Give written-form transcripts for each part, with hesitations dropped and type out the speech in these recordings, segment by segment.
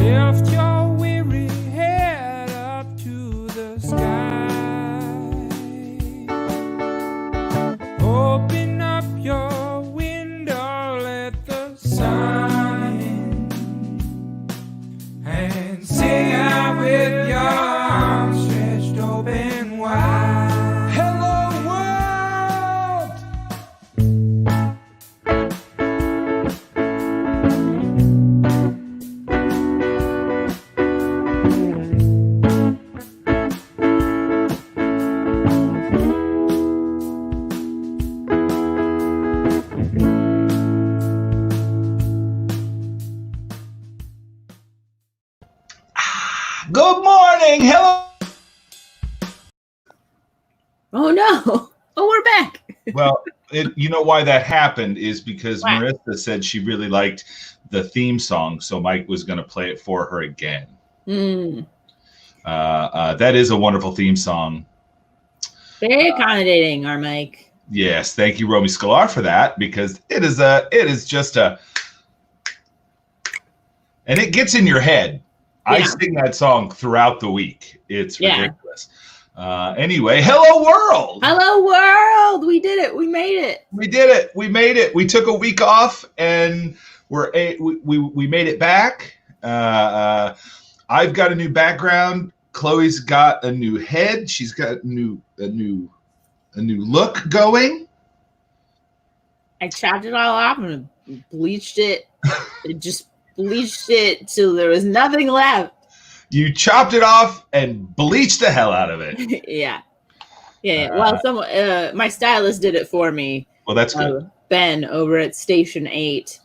Lift your weary head up to the sky. Open up your window, let the sun in, and sing out with your arms stretched open wide. Hello world! Good morning. Hello. Oh no. Oh, we're back. Well, you know why that happened is because Why? Marissa said she really liked the theme song, so Mike was going to play it for her again. That is a wonderful theme song. Very accommodating, our Mike. Yes, thank you, Romy Scalar, for that, because it is just a, and it gets in your head. I Yeah. sing that song throughout the week. It's ridiculous. Anyway, hello world. Hello world. We did it. We made it. We did it. We made it. We took a week off and we made it back. I've got a new background. Chloe's got a new head. She's got a new look going. I chopped it all off and bleached it. It just bleached it till there was nothing left. You chopped it off and bleached the hell out of it. Yeah. Well, my stylist did it for me. Well, that's good. Ben over at Station 8.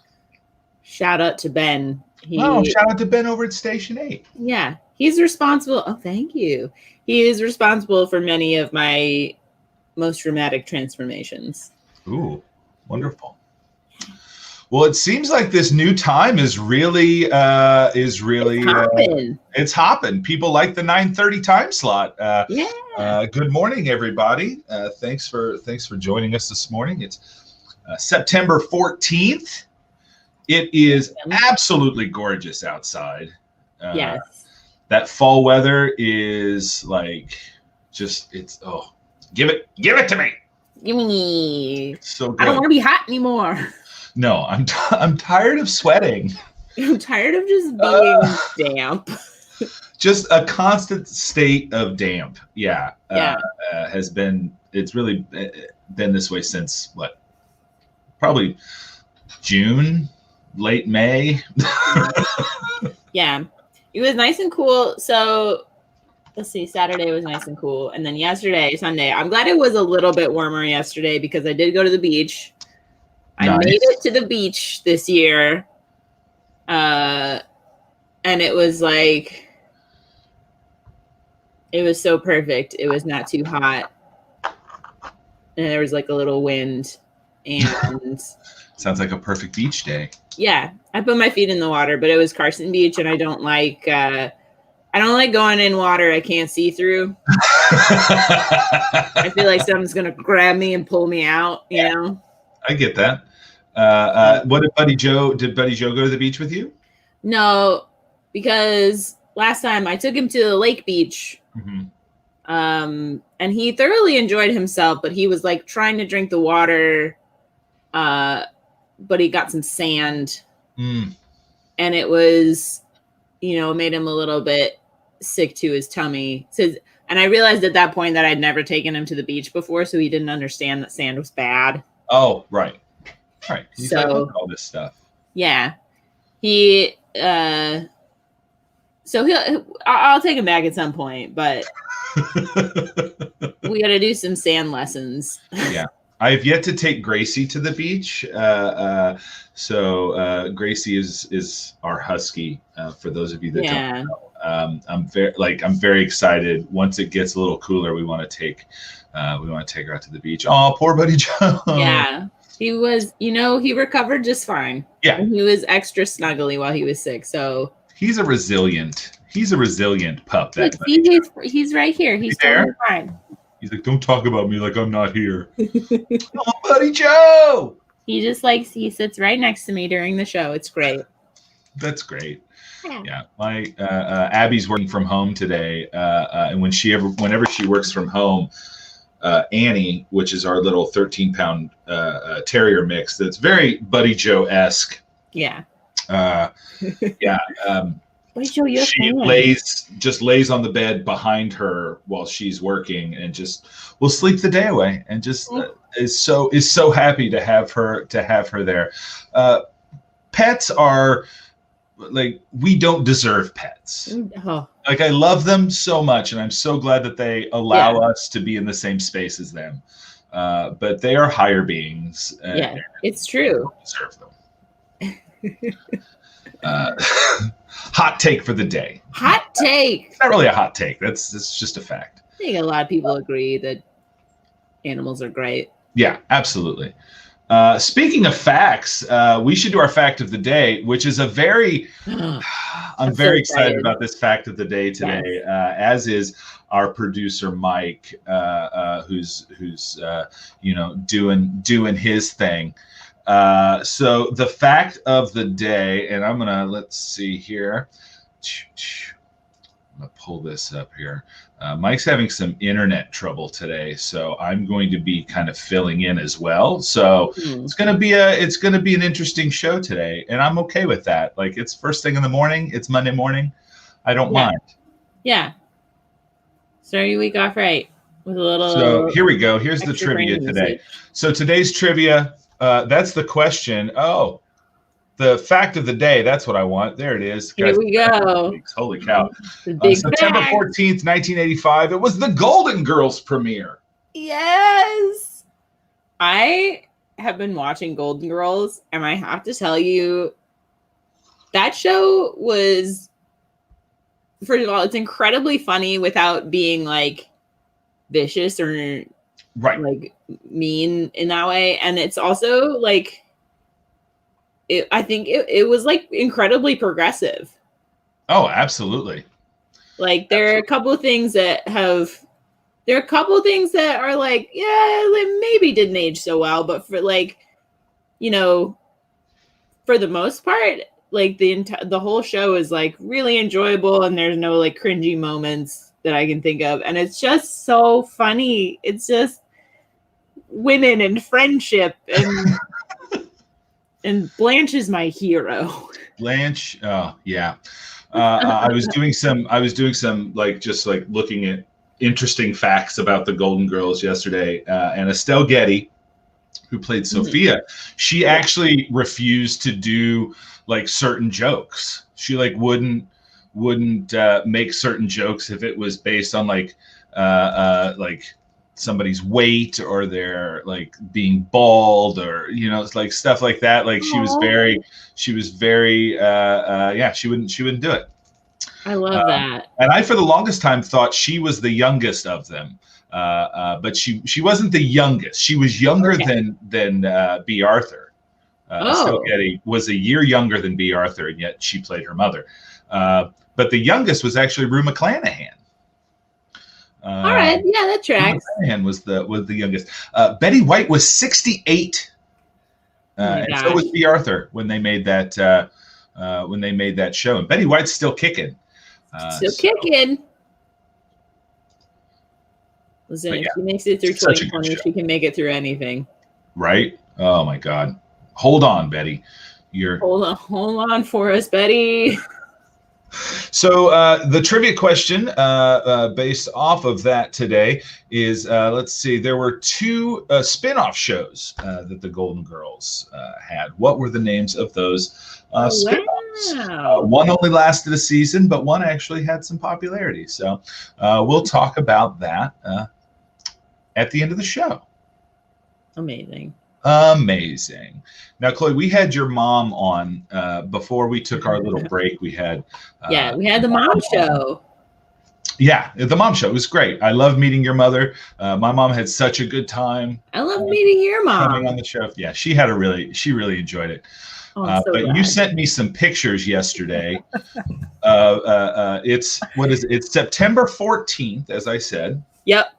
Shout out to Ben. Shout out to Ben over at Station 8. Yeah. He's responsible. Oh, thank you. He is responsible for many of my most dramatic transformations. Ooh, wonderful. Well, it seems like this new time is really it's hopping. People like the 9:30 time slot. Good morning, everybody. Thanks for joining us this morning. It's September 14th. It is absolutely gorgeous outside. Yes. That fall weather is like give it to me. Give me. So good. I don't want to be hot anymore. No, I'm tired of sweating. I'm tired of just being damp. Just a constant state of damp. Yeah. It's really been this way since probably June, late May. Yeah. It was nice and cool. So let's see, Saturday was nice and cool. And then Sunday, I'm glad it was a little bit warmer yesterday because I did go to the beach. I made it to the beach this year. And it was so perfect. It was not too hot. And there was a little wind. And sounds like a perfect beach day. Yeah. I put my feet in the water, but it was Carson Beach and I don't like going in water I can't see through. I feel like someone's gonna grab me and pull me out, you know? I get that. What did Buddy Joe go to the beach with you? No, because last time I took him to the lake beach. Mm-hmm. And he thoroughly enjoyed himself, but he was trying to drink the water, but he got some sand. And it was, made him a little bit sick to his tummy. And I realized at that point that I'd never taken him to the beach before, so he didn't understand that sand was bad. Oh, right. Right. He's all this stuff. Yeah. I'll take him back at some point, but we got to do some sand lessons. Yeah. I've yet to take Gracie to the beach. So Gracie is our husky. For those of you that don't know, I'm very excited. Once it gets a little cooler, we want to take her out to the beach. Oh, poor Buddy Joe. Yeah, he was. He recovered just fine. Yeah, and he was extra snuggly while he was sick. So he's a resilient pup. Look, he's right here. He's totally fine. He's like, don't talk about me like I'm not here. Oh, Buddy Joe. He just he sits right next to me during the show. It's great. That's great. Yeah, my Abby's working from home today, and whenever she works from home, Annie, which is our little 13-pound terrier mix, that's very Buddy Joe-esque. Yeah. Yeah. Buddy Joe, you're she lays on the bed behind her while she's working, and just will sleep the day away, and just is so happy to have her there. Pets are like, we don't deserve pets. Oh. Like, I love them so much, and I'm so glad that they allow us to be in the same space as them. But they are higher beings. Yeah, it's true. Deserve them. Hot take for the day. Hot take. It's not really a hot take. That's just a fact. I think a lot of people agree that animals are great. Yeah, absolutely. Speaking of facts, we should do our fact of the day, which is a very, I'm very excited about this fact of the day today, as is our producer, Mike, who's doing his thing. So the fact of the day, and let's see here. I'm going to pull this up here. Mike's having some internet trouble today, so I'm going to be kind of filling in as well. So it's going to be an interesting show today, and I'm okay with that. Like, it's first thing in the morning. It's Monday morning. I don't mind. Yeah. Start your week off right with a little. So here we go. Here's the trivia today. So today's trivia. That's the question. Oh, the fact of the day. That's what I want. There it is. Here we go. Holy cow. September 14th, 1985. It was the Golden Girls premiere. Yes. I have been watching Golden Girls, and I have to tell you, that show was, first of all, it's incredibly funny without being like vicious or like mean in that way. And it's also like, I think it was like incredibly progressive. Oh, absolutely. Like, there are a couple of things that are like, yeah, like maybe didn't age so well, but for like, for the most part, like the whole show is like really enjoyable, and there's no like cringy moments that I can think of, and it's just so funny. It's just women and friendship, and and Blanche is my hero. Blanche, yeah. I was doing some like just like looking at interesting facts about the Golden Girls yesterday, and Estelle Getty, who played Sophia, she actually refused to do like certain jokes. She like wouldn't make certain jokes if it was based on like somebody's weight or their like being bald, or it's like stuff like that. Like, she was very she wouldn't do it. I love that. And I, for the longest time, thought she was the youngest of them, but she wasn't the youngest. She was younger than B. Arthur. Estelle Getty was a year younger than B. Arthur, and yet she played her mother. But the youngest was actually Rue McClanahan. All right, yeah, that tracks. McClanahan was the youngest. Betty White was 68, and so was B. Arthur when they made that show. And Betty White's still kicking. Kicking. Listen, if she makes it through 2020, she can make it through anything. Right? Oh my God! Hold on, Betty. Hold on for us, Betty. So the trivia question based off of that today is, let's see, there were two spin-off shows that the Golden Girls had. What were the names of those spin-offs? Wow. One only lasted a season, but one actually had some popularity. So we'll talk about that at the end of the show. Amazing. Now, Chloe, we had your mom on before we took our little break. We had the mom show. Yeah, the mom show. It was great. I love meeting your mother. My mom had such a good time. I love meeting your mom. Coming on the show. Yeah, she really enjoyed it. Oh, but glad. You sent me some pictures yesterday. It's September 14th, as I said. Yep.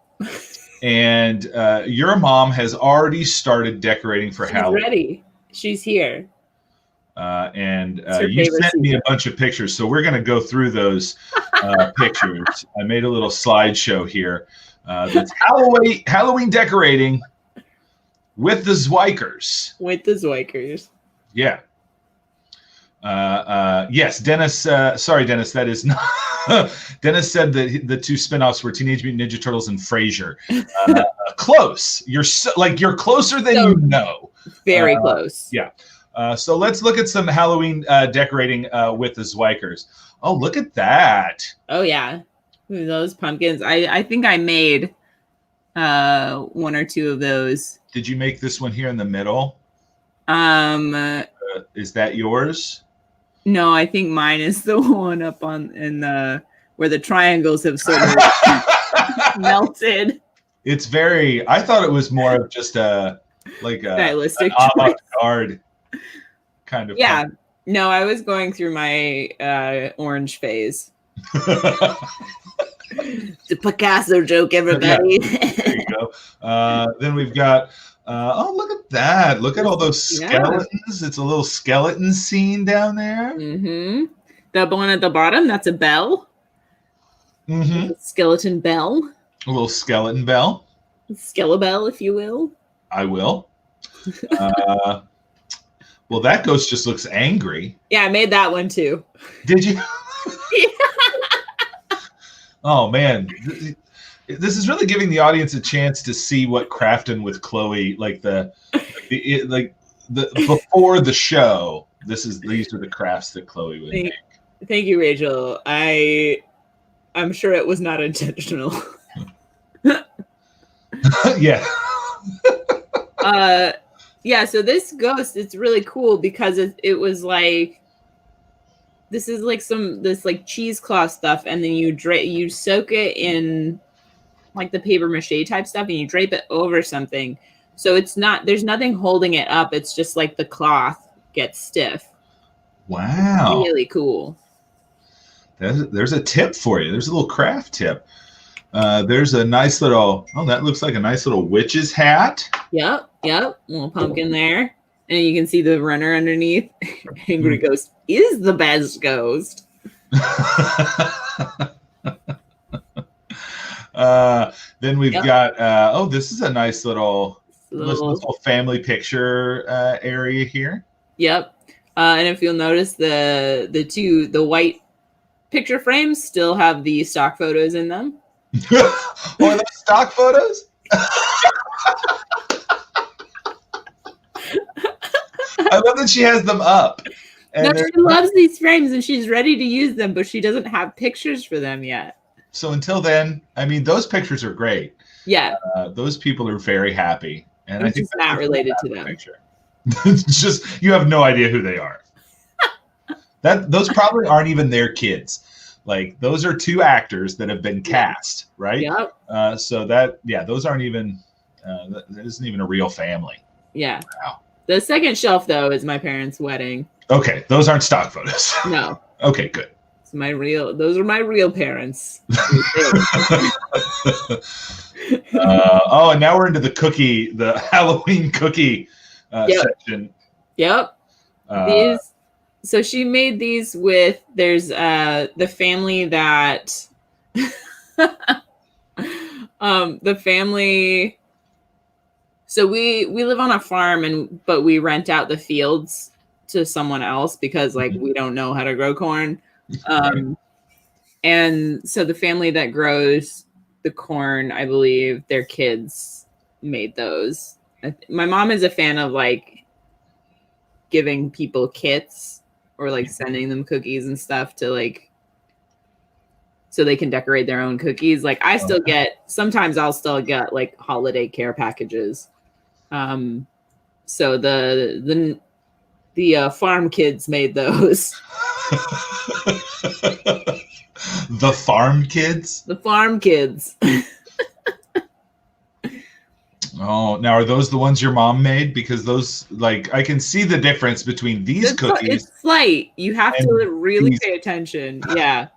And your mom has already started decorating for Halloween. Ready. She's here. And her you favorite sent me season. a bunch of pictures, so we're going to go through those pictures. I made a little slideshow here. That's Halloween decorating with the Zwichers. With the Zwichers. Yeah. Yes, Dennis. Sorry, Dennis. That is not. Dennis said that the two spinoffs were Teenage Mutant Ninja Turtles and Frasier. Close. You're closer than you know. Very close. Yeah. So let's look at some Halloween decorating with the Zwichers. Oh, look at that. Oh yeah, those pumpkins. I think I made one or two of those. Did you make this one here in the middle? Is that yours? No, I think mine is the one up where the triangles have sort of melted. It's very. I thought it was more of just a stylistic avant-garde kind of. Yeah. No, I was going through my orange phase. It's a Picasso joke, everybody. Yeah, there you go. Then we've got. Oh, look at that. Look at all those skeletons. Yeah. It's a little skeleton scene down there. Mm-hmm. The one at the bottom, that's a bell. Mm-hmm. A skeleton bell. A little skeleton bell. Skelebell, if you will. I will. Well, that ghost just looks angry. Yeah, I made that one too. Did you? Oh, man. This is really giving the audience a chance to see what crafting with Chloe, before the show. These are the crafts that Chloe would make. Thank you, Rachel. I'm sure it was not intentional. Yeah. Yeah. So this ghost, it's really cool because it was like. This is like this cheesecloth stuff, and then you soak it in like the paper mache type stuff, and you drape it over something. So there's nothing holding it up. It's just like the cloth gets stiff. Wow. It's really cool. There's a tip for you. There's a little craft tip. There's a nice little, that looks like a nice little witch's hat. Yep. Little pumpkin there. And you can see the runner underneath. Angry Ghost is the best ghost. Then we've got, this is a nice little family picture area here. Yep. And if you'll notice, the white picture frames still have the stock photos in them. Oh, are those stock photos? I love that she has them up. No, she loves these frames and she's ready to use them, but she doesn't have pictures for them yet. So until then, I mean, those pictures are great. Yeah. Those people are very happy. And I think it's not related to them. Picture. It's just, you have no idea who they are. Those probably aren't even their kids. Like, those are two actors that have been cast, right? Yep. So those aren't even, that isn't even a real family. Yeah. Wow. The second shelf, though, is my parents' wedding. Okay, those aren't stock photos. No. Okay, good. Those are my real parents. And now we're into the Halloween cookie section. Yep. So she made these with, there's the family that, the family. So we live on a farm but we rent out the fields to someone else because we don't know how to grow corn. And so the family that grows the corn, I believe their kids made those. My mom is a fan of giving people kits or sending them cookies and stuff to so they can decorate their own cookies. Sometimes I'll still get holiday care packages. So the farm kids made those. The farm kids? The farm kids. Oh, now are those the ones your mom made? Because those, I can see the difference between these cookies. It's slight. You have to really pay attention. Yeah.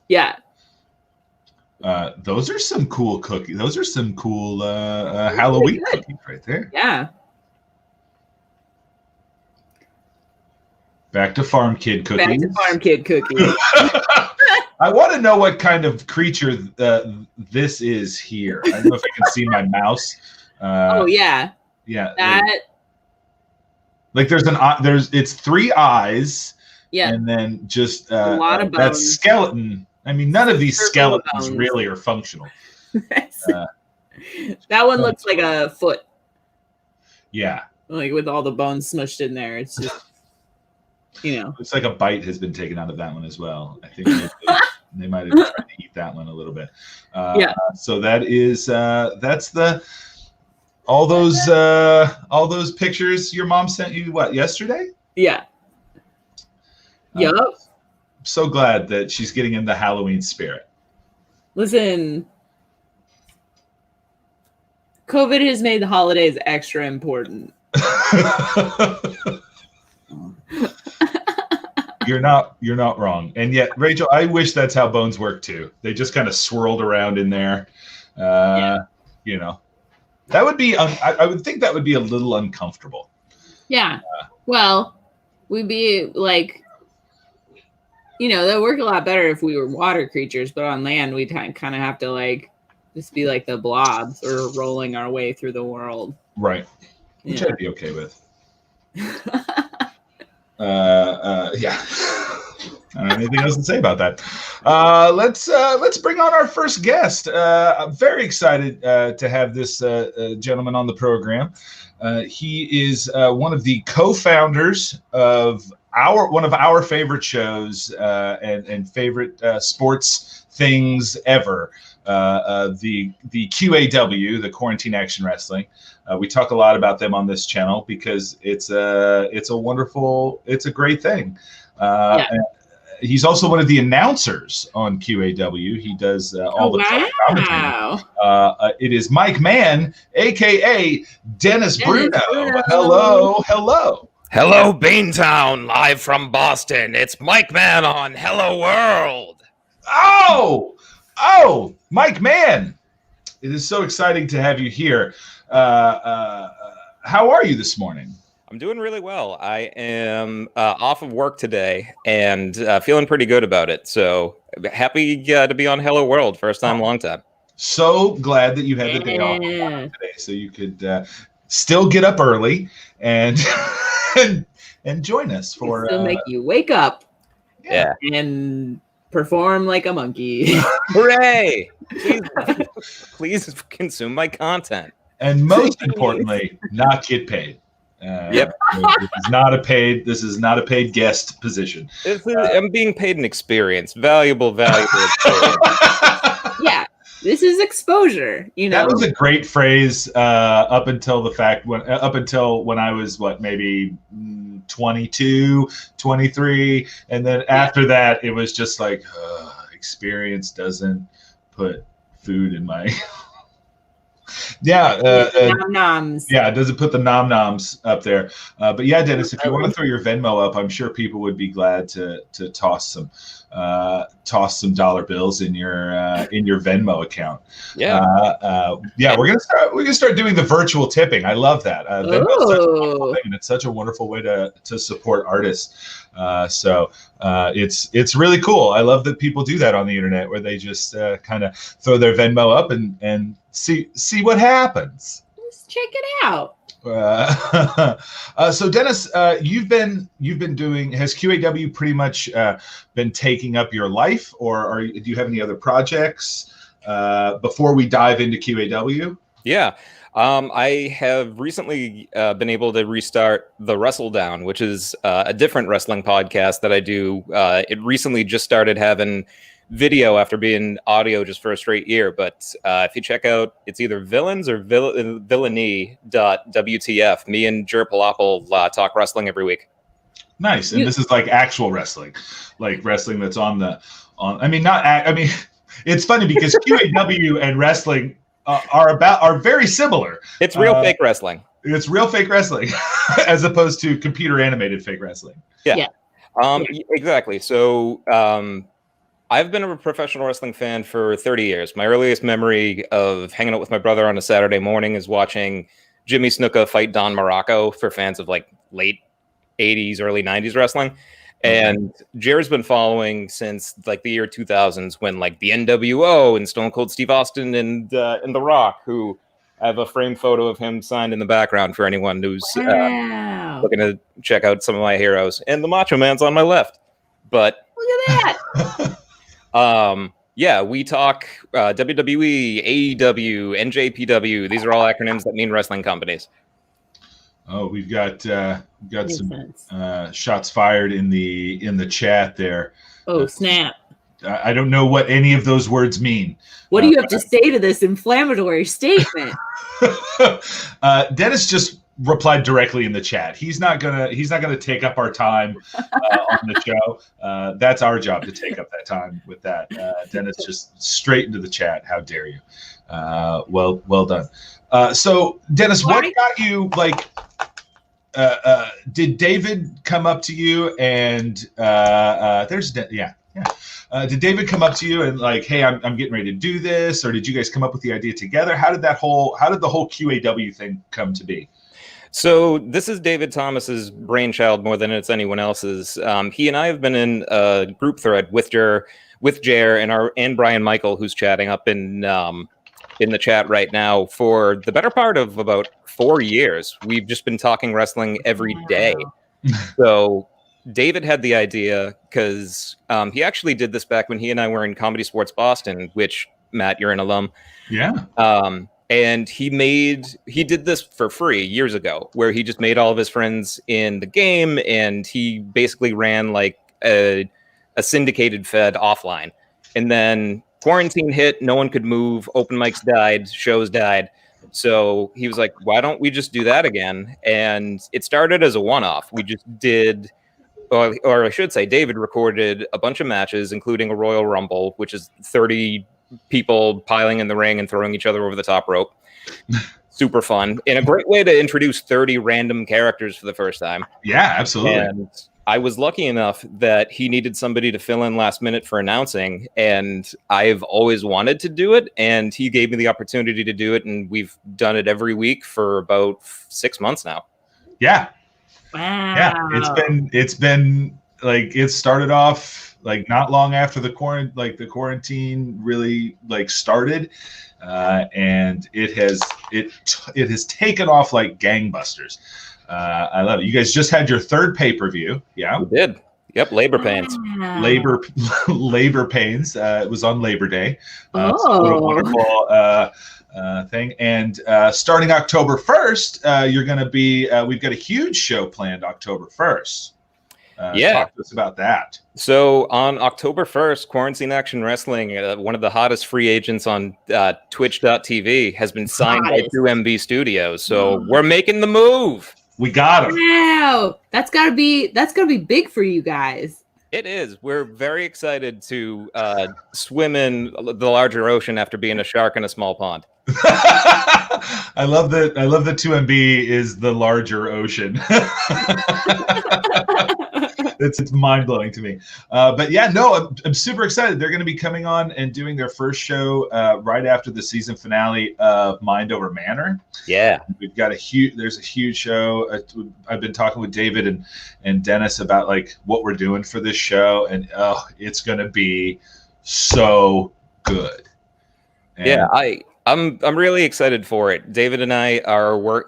Yeah. Those are some cool cookies. Those are some cool Halloween cookies right there. Yeah. Back to farm kid cookies. Back to farm kid cookies. I want to know what kind of creature this is here. I don't know if you can see my mouse. Oh yeah. Yeah. That. Like there's it's 3 eyes. Yeah. And then just a lot of bones. That skeleton. I mean, none of these skeletons bones. really are functional. That one looks like a foot. Yeah. Like with all the bones smushed in there. It's just, Looks like a bite has been taken out of that one as well. I think they might have tried to eat that one a little bit. Yeah. So that is that's all those pictures your mom sent you yesterday? Yeah. Yep. So glad that she's getting in the Halloween spirit. Listen, COVID has made the holidays extra important. You're not wrong. And yet, Rachel, I wish that's how bones work too. They just kind of swirled around in there. That would be I would think that would be a little uncomfortable. Yeah. Well, we'd be like, that work a lot better if we were water creatures, but on land we'd kind of have to like just be like the blobs or rolling our way through the world. Right. Which I'd be okay with. Yeah. I don't have anything else to say about that. Let's bring on our first guest. I'm very excited to have this gentleman on the program. He is one of the co-founders of one of our favorite shows and favorite sports things ever. The QAW, the Quarantine Action Wrestling. We talk a lot about them on this channel because it's a great thing. He's also one of the announcers on QAW. He does all the commentary. It is Mike Mann, aka Dennis Bruno. Hello. Hello, Beantown, live from Boston. It's Mike Mann on Hello World. Oh, Mike Mann. It is so exciting to have you here. How are you this morning? I'm doing really well. I am off of work today and feeling pretty good about it. So happy to be on Hello World. First time, long time. So glad that you had the day off today so you could still get up early and and join us for still make you wake up yeah and perform like a monkey. Hooray! Please consume my content. And most importantly, not get paid. Yep. This is not a paid guest position. I'm being paid an experience, valuable experience. Yeah. This is exposure, That was a great phrase up until when I was maybe 22, 23, and then after that it was just like experience doesn't put food in my nom-noms. Yeah, it doesn't put the nom-noms up there. But yeah, Dennis, if you want to throw your Venmo up, I'm sure people would be glad to toss some dollar bills in your Venmo account. Yeah. We're gonna start doing the virtual tipping. I love that. Venmo's such a wonderful thing, and it's such a wonderful way to support artists. So it's really cool. I love that people do that on the internet, where they just kind of throw their Venmo up and see what happens. Let's check it out. So Dennis, you've been doing, has QAW pretty much been taking up your life, or do you have any other projects before we dive into QAW? Yeah. I have recently been able to restart the Wrestle Down, which is a different wrestling podcast that I do. It recently just started having video after being audio just for a straight year. But if you check out, it's either Villains or Villainy.wtf. Me and Jer Palapal talk wrestling every week. Nice. And this is like actual wrestling, like wrestling that's it's funny because QAW and wrestling are very similar. It's real fake wrestling. It's real fake wrestling as opposed to computer animated fake wrestling. Yeah. Exactly. So I've been a professional wrestling fan for 30 years. My earliest memory of hanging out with my brother on a Saturday morning is watching Jimmy Snuka fight Don Morocco, for fans of like late 80s, early 90s wrestling. And Jared's been following since like the year 2000s when like the NWO and Stone Cold Steve Austin and The Rock, who I have a framed photo of him signed in the background for anyone who's looking to check out some of my heroes. And the Macho Man's on my left. But look at that. Yeah, we talk WWE, AEW, NJPW. These are all acronyms that mean wrestling companies. Oh, we've got some shots fired in the chat there. Oh, snap. I don't know what any of those words mean. What do you have to say to this inflammatory statement? Dennis just replied directly in the chat. He's not gonna take up our time on the show. That's our job to take up that time with that. Dennis just straight into the chat. How dare you? Well done. So Dennis, what got you like? Did David come up to you and did David come up to you and like, hey, I'm getting ready to do this, or did you guys come up with the idea together? How did the whole QAW thing come to be? So this is David Thomas's brainchild more than it's anyone else's. He and I have been in a group thread with Jer and Brian Michael, who's chatting up in the chat right now for the better part of about 4 years. We've just been talking wrestling every day. So David had the idea because he actually did this back when he and I were in Comedy Sports Boston, which, Matt, you're an alum. Yeah. And he did this for free years ago, where he just made all of his friends in the game, and he basically ran like a syndicated fed offline. And then quarantine hit, no one could move, open mics died, shows died. So he was like, why don't we just do that again? And it started as a one-off. We just did, or I should say, David recorded a bunch of matches, including a Royal Rumble, which is 30 people piling in the ring and throwing each other over the top rope. Super fun. And a great way to introduce 30 random characters for the first time. Yeah, absolutely. And I was lucky enough that he needed somebody to fill in last minute for announcing, and I've always wanted to do it, and he gave me the opportunity to do it, and we've done it every week for about 6 months now. Yeah. Wow. Yeah, it's been like, it started off like not long after the quarantine really like started, and it has taken off like gangbusters. I love it. You guys just had your third pay-per-view. Yeah, we did. Yep, Labor Pains. Labor Pains. It was on Labor Day. So what a wonderful thing. And starting October 1st, you're going to be. We've got a huge show planned October 1st. Talk to us about that. So on October 1st, Quarantine Action Wrestling, one of the hottest free agents on Twitch.tv, has been signed by 2MB Studios. So we're making the move. We got him. Wow, that's gotta be big for you guys. It is. We're very excited to swim in the larger ocean after being a shark in a small pond. I love that 2MB is the larger ocean. It's mind-blowing to me. But yeah, no, I'm super excited. They're going to be coming on and doing their first show right after the season finale of Mind Over Manor. Yeah. We've got there's a huge show. I've been talking with David and Dennis about like what we're doing for this show, and it's going to be so good. And yeah, I'm really excited for it. David and I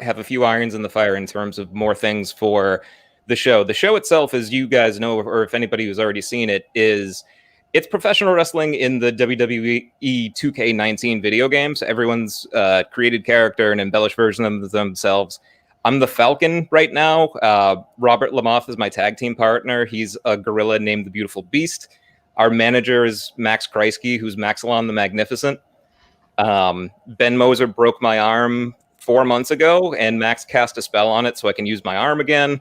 have a few irons in the fire in terms of more things for the show. The show itself, as you guys know, or if anybody who's already seen it, it's professional wrestling in the WWE 2K19 video games. Everyone's created character and embellished version of themselves. I'm the Falcon right now. Robert Lamoth is my tag team partner. He's a gorilla named the Beautiful Beast. Our manager is Max Kreisky, who's Maxilon the Magnificent. Ben Moser broke my arm 4 months ago, and Max cast a spell on it so I can use my arm again.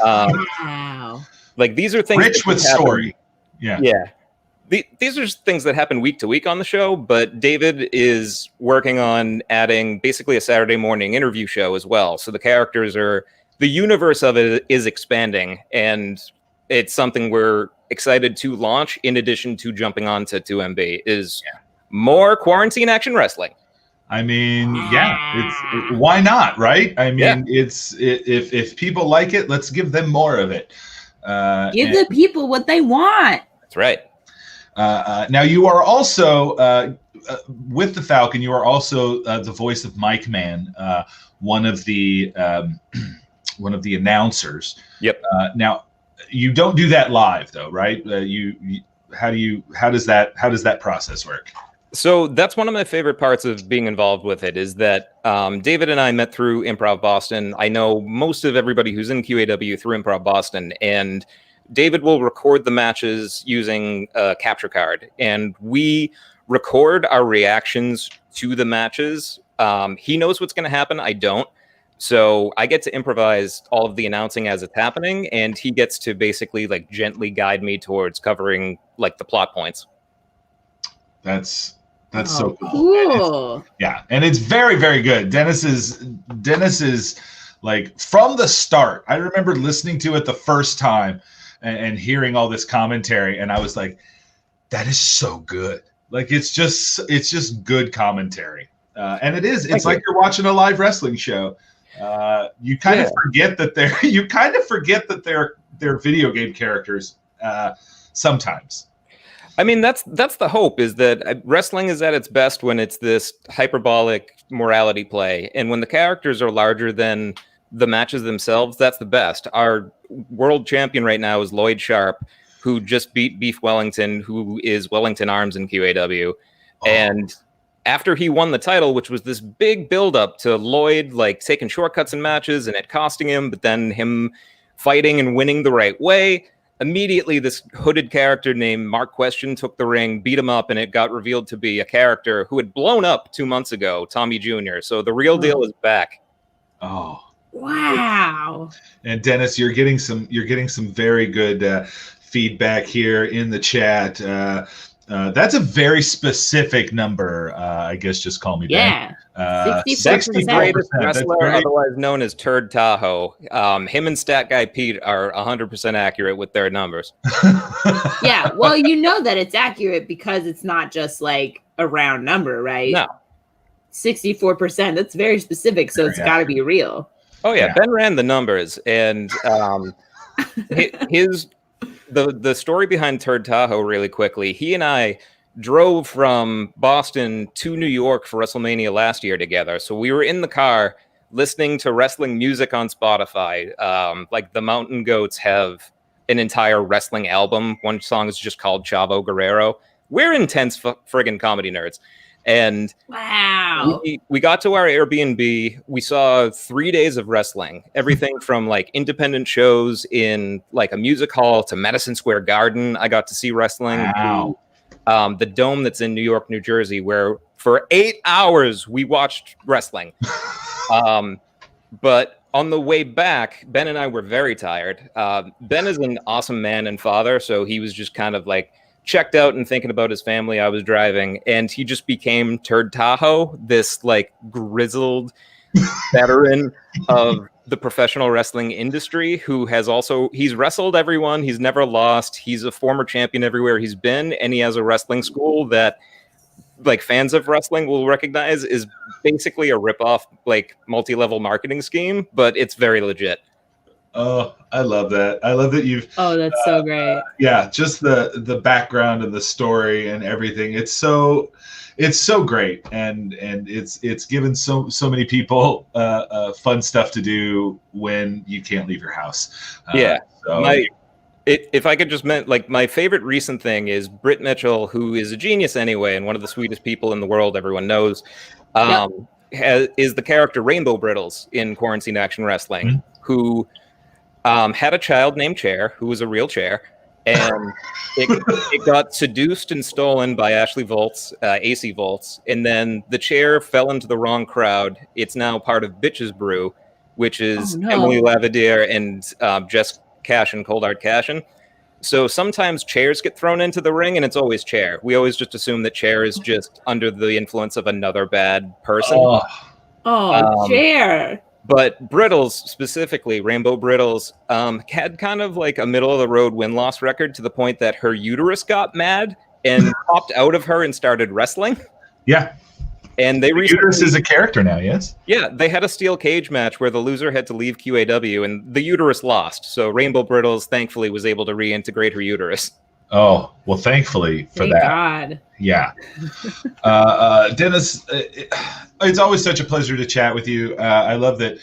Wow. Like, these are things rich with story. Yeah. These are things that happen week to week on the show, but David is working on adding basically a Saturday morning interview show as well. So the universe of it is expanding, and it's something we're excited to launch in addition to jumping on to 2MB is more Quarantine Action Wrestling. I mean, yeah, why not, right? I mean, if people like it, let's give them more of it. Give the people what they want. That's right. Now you are also with the Falcon. You are also the voice of Mike Man, one of the announcers. Yep. Now you don't do that live though, right? How does that process work? So that's one of my favorite parts of being involved with it is that David and I met through Improv Boston. I know most of everybody who's in QAW through Improv Boston, and David will record the matches using a capture card, and we record our reactions to the matches. He knows what's going to happen. I don't. So I get to improvise all of the announcing as it's happening, and he gets to basically like gently guide me towards covering like the plot points. That's so cool. And it's very, very good. Dennis is like from the start. I remember listening to it the first time and hearing all this commentary, and I was like, that is so good. Like it's just good commentary. And it's like you're watching a live wrestling show. You kind of forget that they're video game characters sometimes. I mean, that's the hope, is that wrestling is at its best when it's this hyperbolic morality play. And when the characters are larger than the matches themselves, that's the best. Our world champion right now is Lloyd Sharp, who just beat Beef Wellington, who is Wellington Arms in QAW. And after he won the title, which was this big buildup to Lloyd like taking shortcuts in matches and it costing him, but then him fighting and winning the right way, immediately this hooded character named Mark Question took the ring, beat him up, and it got revealed to be a character who had blown up 2 months ago, Tommy Jr. So the real deal is back. Oh, wow! And Dennis, you're getting some very good feedback here in the chat. That's a very specific number. I guess just call me Ben. 64%. Wrestler, otherwise known as Turd Tahoe. Him and Stat Guy Pete are 100% accurate with their numbers. Yeah, well, you know that it's accurate because it's not just like a round number, right? No. 64%. That's very specific, so it's got to be real. Oh yeah, Ben ran the numbers, and the story behind Turd Tahoe really quickly. He and I drove from Boston to New York for WrestleMania last year together. So we were in the car listening to wrestling music on Spotify. Like the Mountain Goats have an entire wrestling album. One song is just called Chavo Guerrero. We're intense friggin' comedy nerds. And wow, we got to our Airbnb. We saw 3 days of wrestling, everything from like independent shows in like a music hall to Madison Square Garden. I got to see wrestling. Wow. The Dome that's in New York, New Jersey, where for 8 hours we watched wrestling. But on the way back, Ben and I were very tired. Ben is an awesome man and father, so he was just kind of like checked out and thinking about his family. I was driving, and he just became Turd Tahoe, this like grizzled veteran of the professional wrestling industry who he's wrestled everyone. He's never lost. He's a former champion everywhere he's been, and he has a wrestling school that like fans of wrestling will recognize is basically a ripoff, like multi-level marketing scheme, but it's very legit. Oh, I love that. I love that you've. Oh, that's so great. Yeah, just the background and the story and everything. It's so great, and it's given so many people fun stuff to do when you can't leave your house. If I could just my favorite recent thing is Britt Mitchell, who is a genius anyway, and one of the sweetest people in the world. Everyone knows. Is the character Rainbow Brittles in Quarantine Action Wrestling, who had a child named Chair, who was a real chair, and it got seduced and stolen by Ashley Volts, AC Volts, and then the chair fell into the wrong crowd. It's now part of Bitches Brew, which is Emily Lavadier and Jess Cashin, Cold Hard Cashin. So sometimes chairs get thrown into the ring, and it's always Chair. We always just assume that Chair is just under the influence of another bad person. Chair. But Brittles, specifically, Rainbow Brittles, had kind of like a middle-of-the-road win-loss record to the point that her uterus got mad and popped out of her and started wrestling. Yeah. And they uterus is a character now, yes? Yeah, they had a steel cage match where the loser had to leave QAW, and the uterus lost. So Rainbow Brittles, thankfully, was able to reintegrate her uterus. Oh, well, thankfully for Thank that. God. Yeah. Dennis, it's always such a pleasure to chat with you. I love that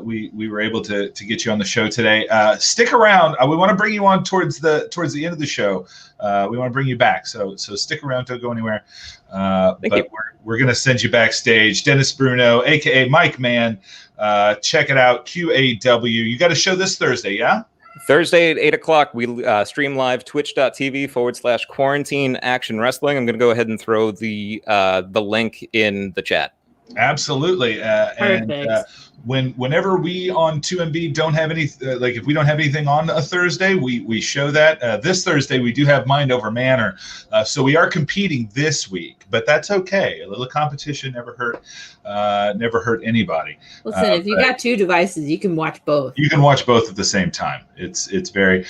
we were able to get you on the show today. Stick around. We want to bring you on towards the end of the show. We want to bring you back. So stick around. Don't go anywhere. But we're going to send you backstage. Dennis Bruno, a.k.a. Mike Mann. Check it out, QAW. You got a show this Thursday, yeah? Thursday at 8 o'clock, we stream live twitch.tv/quarantine action wrestling. I'm going to go ahead and throw the link in the chat. Absolutely. Whenever we on 2MB don't have any, if we don't have anything on a Thursday, we show that. This Thursday, we do have Mind Over Manor. So we are competing this week, but that's okay. A little competition never hurt anybody. Listen, if you got two devices, you can watch both. You can watch both at the same time. It's very,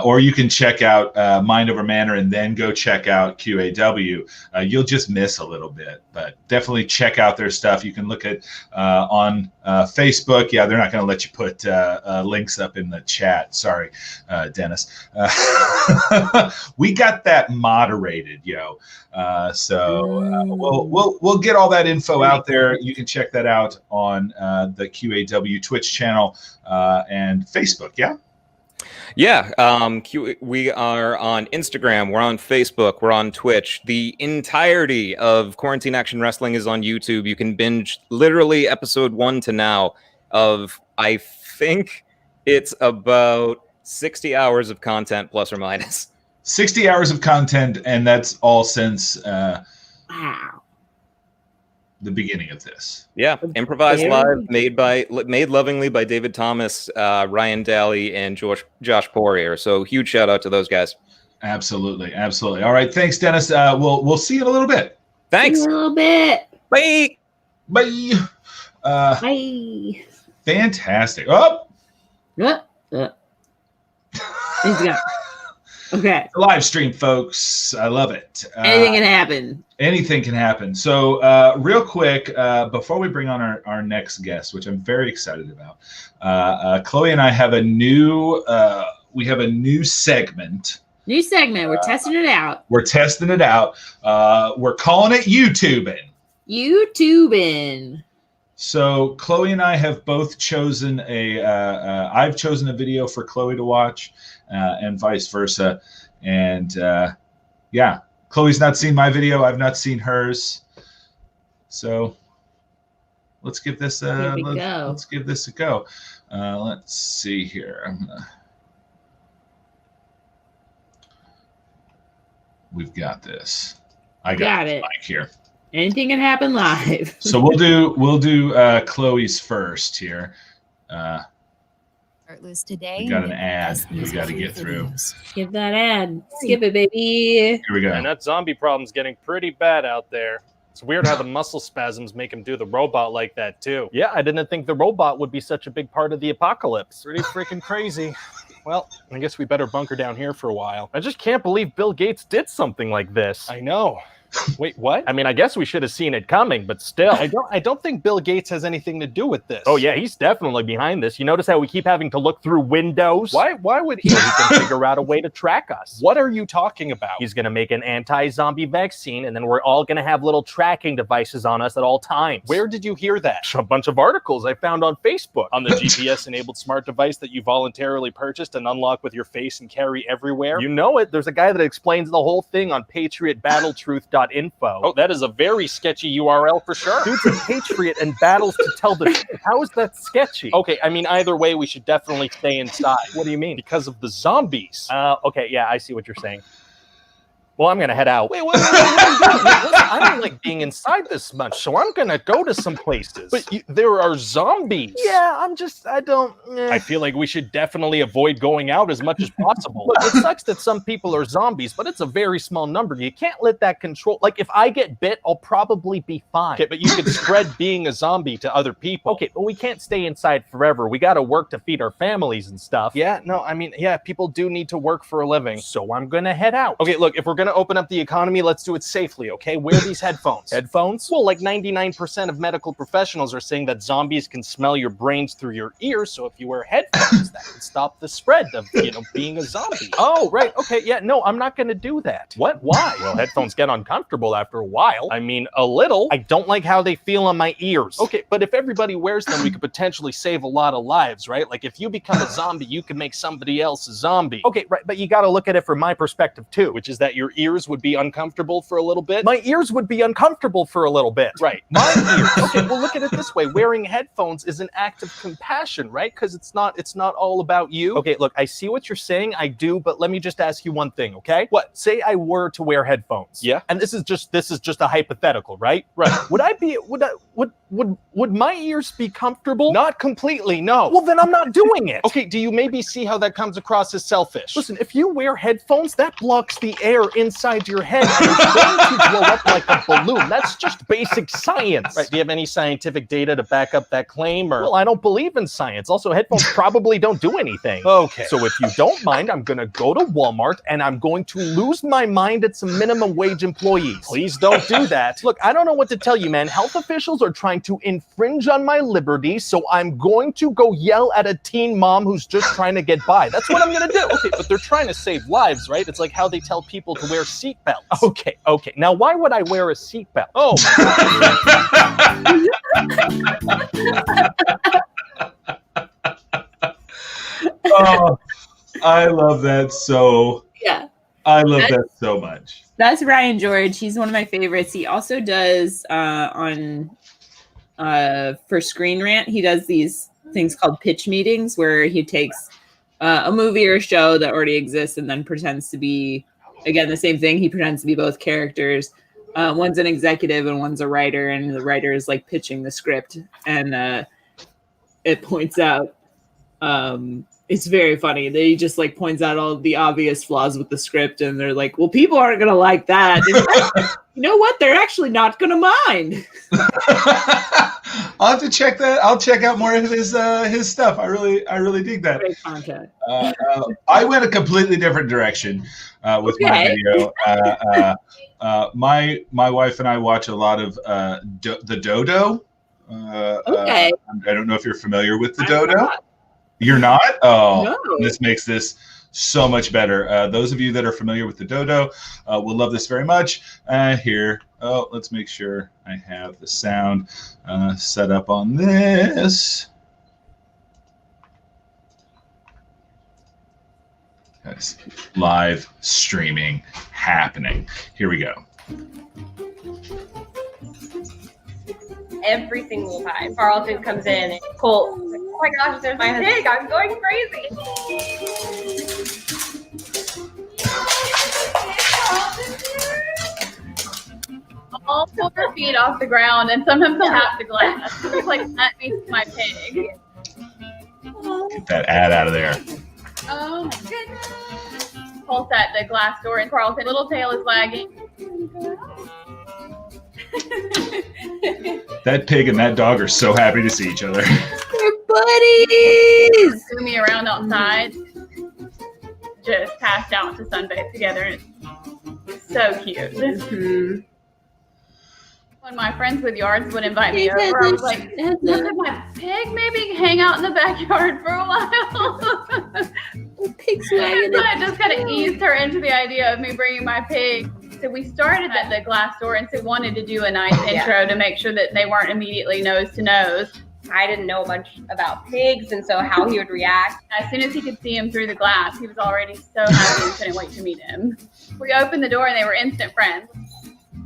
or you can check out Mind Over Manor and then go check out QAW. You'll just miss a little bit, but definitely check out their stuff. You can look at on Facebook. Yeah, they're not going to let you put links up in the chat. Sorry, Dennis. We got that moderated, yo. We'll get all that info out there. You can check that out on the QAW Twitch channel and Facebook. Yeah. Yeah, we are on Instagram, we're on Facebook, we're on Twitch. The entirety of Quarantine Action Wrestling is on YouTube. You can binge literally episode 1 to now of, I think it's about 60 hours of content, plus or minus. 60 hours of content, and that's all since the beginning of this. Yeah, improvised live, made lovingly by David Thomas, Ryan Daly, and Josh Poirier. So huge shout out to those guys. Absolutely. All right, thanks, Dennis. We'll see you in a little bit. Thanks. See you in a little bit. Bye. Bye. Bye. Fantastic. Oh. He's gone. Okay. Live stream, folks. I love it. Anything can happen. Anything can happen. So real quick, before we bring on our next guest, which I'm very excited about, Chloe and I have a new segment. New segment. We're testing it out. We're calling it YouTubing. So Chloe and I have both chosen I've chosen a video for Chloe to watch, and vice versa. And Chloe's not seen my video. I've not seen hers. So let's give this let's give this a go. Let's see here. We've got this. I got it. Mic here. Anything can happen live. So we'll do Chloe's first here. Today, we got an ad we got to get through. Skip that ad. Skip it, baby. Here we go. And that zombie problem's getting pretty bad out there. It's weird how the muscle spasms make him do the robot like that, too. Yeah, I didn't think the robot would be such a big part of the apocalypse. Pretty freaking crazy. Well, I guess we better bunker down here for a while. I just can't believe Bill Gates did something like this. I know. Wait, what? I mean, I guess we should have seen it coming, but still. I don't think Bill Gates has anything to do with this. Oh, yeah, he's definitely behind this. You notice how we keep having to look through windows? Why would he? So he can figure out a way to track us. What are you talking about? He's going to make an anti-zombie vaccine, and then we're all going to have little tracking devices on us at all times. Where did you hear that? A bunch of articles I found on Facebook. On the GPS-enabled smart device that you voluntarily purchased and unlock with your face and carry everywhere. You know it. There's a guy that explains the whole thing on patriotbattletruth.info. Oh, that is a very sketchy URL for sure. Dude's a patriot and battles to tell the truth. How is that sketchy? Okay, I mean, either way, we should definitely stay inside. What do you mean? Because of the zombies. Okay, yeah, I see what you're saying. Well, I'm going to head out. Wait, what? I don't like being inside this much, so I'm going to go to some places. But there are zombies. Yeah, I feel like we should definitely avoid going out as much as possible. Look, it sucks that some people are zombies, but it's a very small number. You can't let that control. Like, if I get bit, I'll probably be fine. Okay, but you could spread being a zombie to other people. Okay, but we can't stay inside forever. We got to work to feed our families and stuff. Yeah, no, I mean, yeah, people do need to work for a living. So I'm going to head out. Okay, look, if we're going going to open up the economy, let's do it safely, okay? Wear these headphones. Headphones? Well, like 99% of medical professionals are saying that zombies can smell your brains through your ears, so if you wear headphones, that can stop the spread of, being a zombie. Oh, right, okay, yeah, no, I'm not going to do that. What? Why? Well, headphones get uncomfortable after a while. I mean, a little. I don't like how they feel on my ears. Okay, but if everybody wears them, we could potentially save a lot of lives, right? Like, if you become a zombie, you can make somebody else a zombie. Okay, right, but you got to look at it from my perspective, too, which is that your ears would be uncomfortable for a little bit. My ears would be uncomfortable for a little bit. Right, my ears. Okay, well, look at it this way. Wearing headphones is an act of compassion, right? Because it's not all about you. Okay, look, I see what you're saying, I do, but let me just ask you one thing, okay? What? Say I were to wear headphones. Yeah. And this is just a hypothetical, right? Right. Would my ears be comfortable? Not completely, no. Well, then I'm not doing it. Okay, do you maybe see how that comes across as selfish? Listen, if you wear headphones, that blocks the air inside your head and it's going to blow up like a balloon. That's just basic science. Right, do you have any scientific data to back up that claim? Or, well, I don't believe in science. Also, headphones probably don't do anything. Okay. So if you don't mind, I'm gonna go to Walmart and I'm going to lose my mind at some minimum wage employees. Please don't do that. Look, I don't know what to tell you, man. Health officials are trying to infringe on my liberty, so I'm going to go yell at a teen mom who's just trying to get by. That's what I'm gonna do. Okay, but they're trying to save lives, right? It's like how they tell people to wear seatbelts. Okay. Now why would I wear a seatbelt? Oh my Oh, I love that so. Yeah. I love that so much. That's Ryan George. He's one of my favorites. He also does for Screen Rant, he does these things called pitch meetings where he takes a movie or a show that already exists and then pretends to be, again, the same thing. He pretends to be both characters. One's an executive and one's a writer, and the writer is like pitching the script, and it points out it's very funny. They just like points out all the obvious flaws with the script, and they're like, well, people aren't gonna like that. You know what? They're actually not gonna mind. I'll have to check that. I'll check out more of his stuff. I really dig that. Great content. I went a completely different direction with my video. My wife and I watch a lot of the Dodo. I don't know if you're familiar with the Dodo. Not. You're not? Oh, no. This makes this so much better. Those of you that are familiar with the Dodo will love this very much. Here, let's make sure I have the sound set up on this. That's live streaming happening. Here we go. Every single time Carlton comes in and Colt, oh my gosh, there's my pig, I'm going crazy. All 4 feet off the ground, and sometimes he'll have the glass. He's like, let me see my pig. Get that ad out of there. Oh my goodness. Colt's at the glass door, and Carlton's little tail is wagging. That pig and that dog are so happy to see each other. They're buddies. Threw me around outside, just passed out to sunbathe together. It's so cute. Mm-hmm. When my friends with yards would invite me over, I was like, look, my pig maybe hang out in the backyard for a while. Pig's wagging. So I just kind of eased her into the idea of me bringing my pig. So we started at the glass door, and so wanted to do a nice intro to make sure that they weren't immediately nose to nose. I didn't know much about pigs, and so how he would react. As soon as he could see him through the glass, he was already so happy and couldn't wait to meet him. We opened the door, and they were instant friends.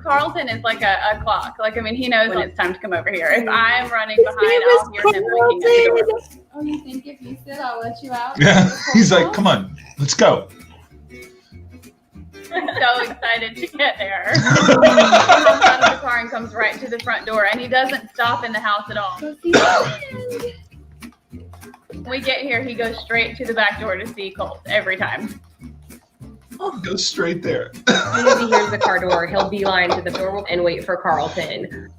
Carlton is like a clock. Like, I mean, he knows when it's time to come over here. If I'm running behind, I'll hear him blinking at the door. Oh, you think if you sit, I'll let you out? Yeah, he's like, come on, let's go. So excited to get there. He comes out of the car and comes right to the front door, and he doesn't stop in the house at all. When we get here, he goes straight to the back door to see Colt every time. Oh, go straight there. As soon as he hears the car door, he'll beeline to the door and wait for Carlton.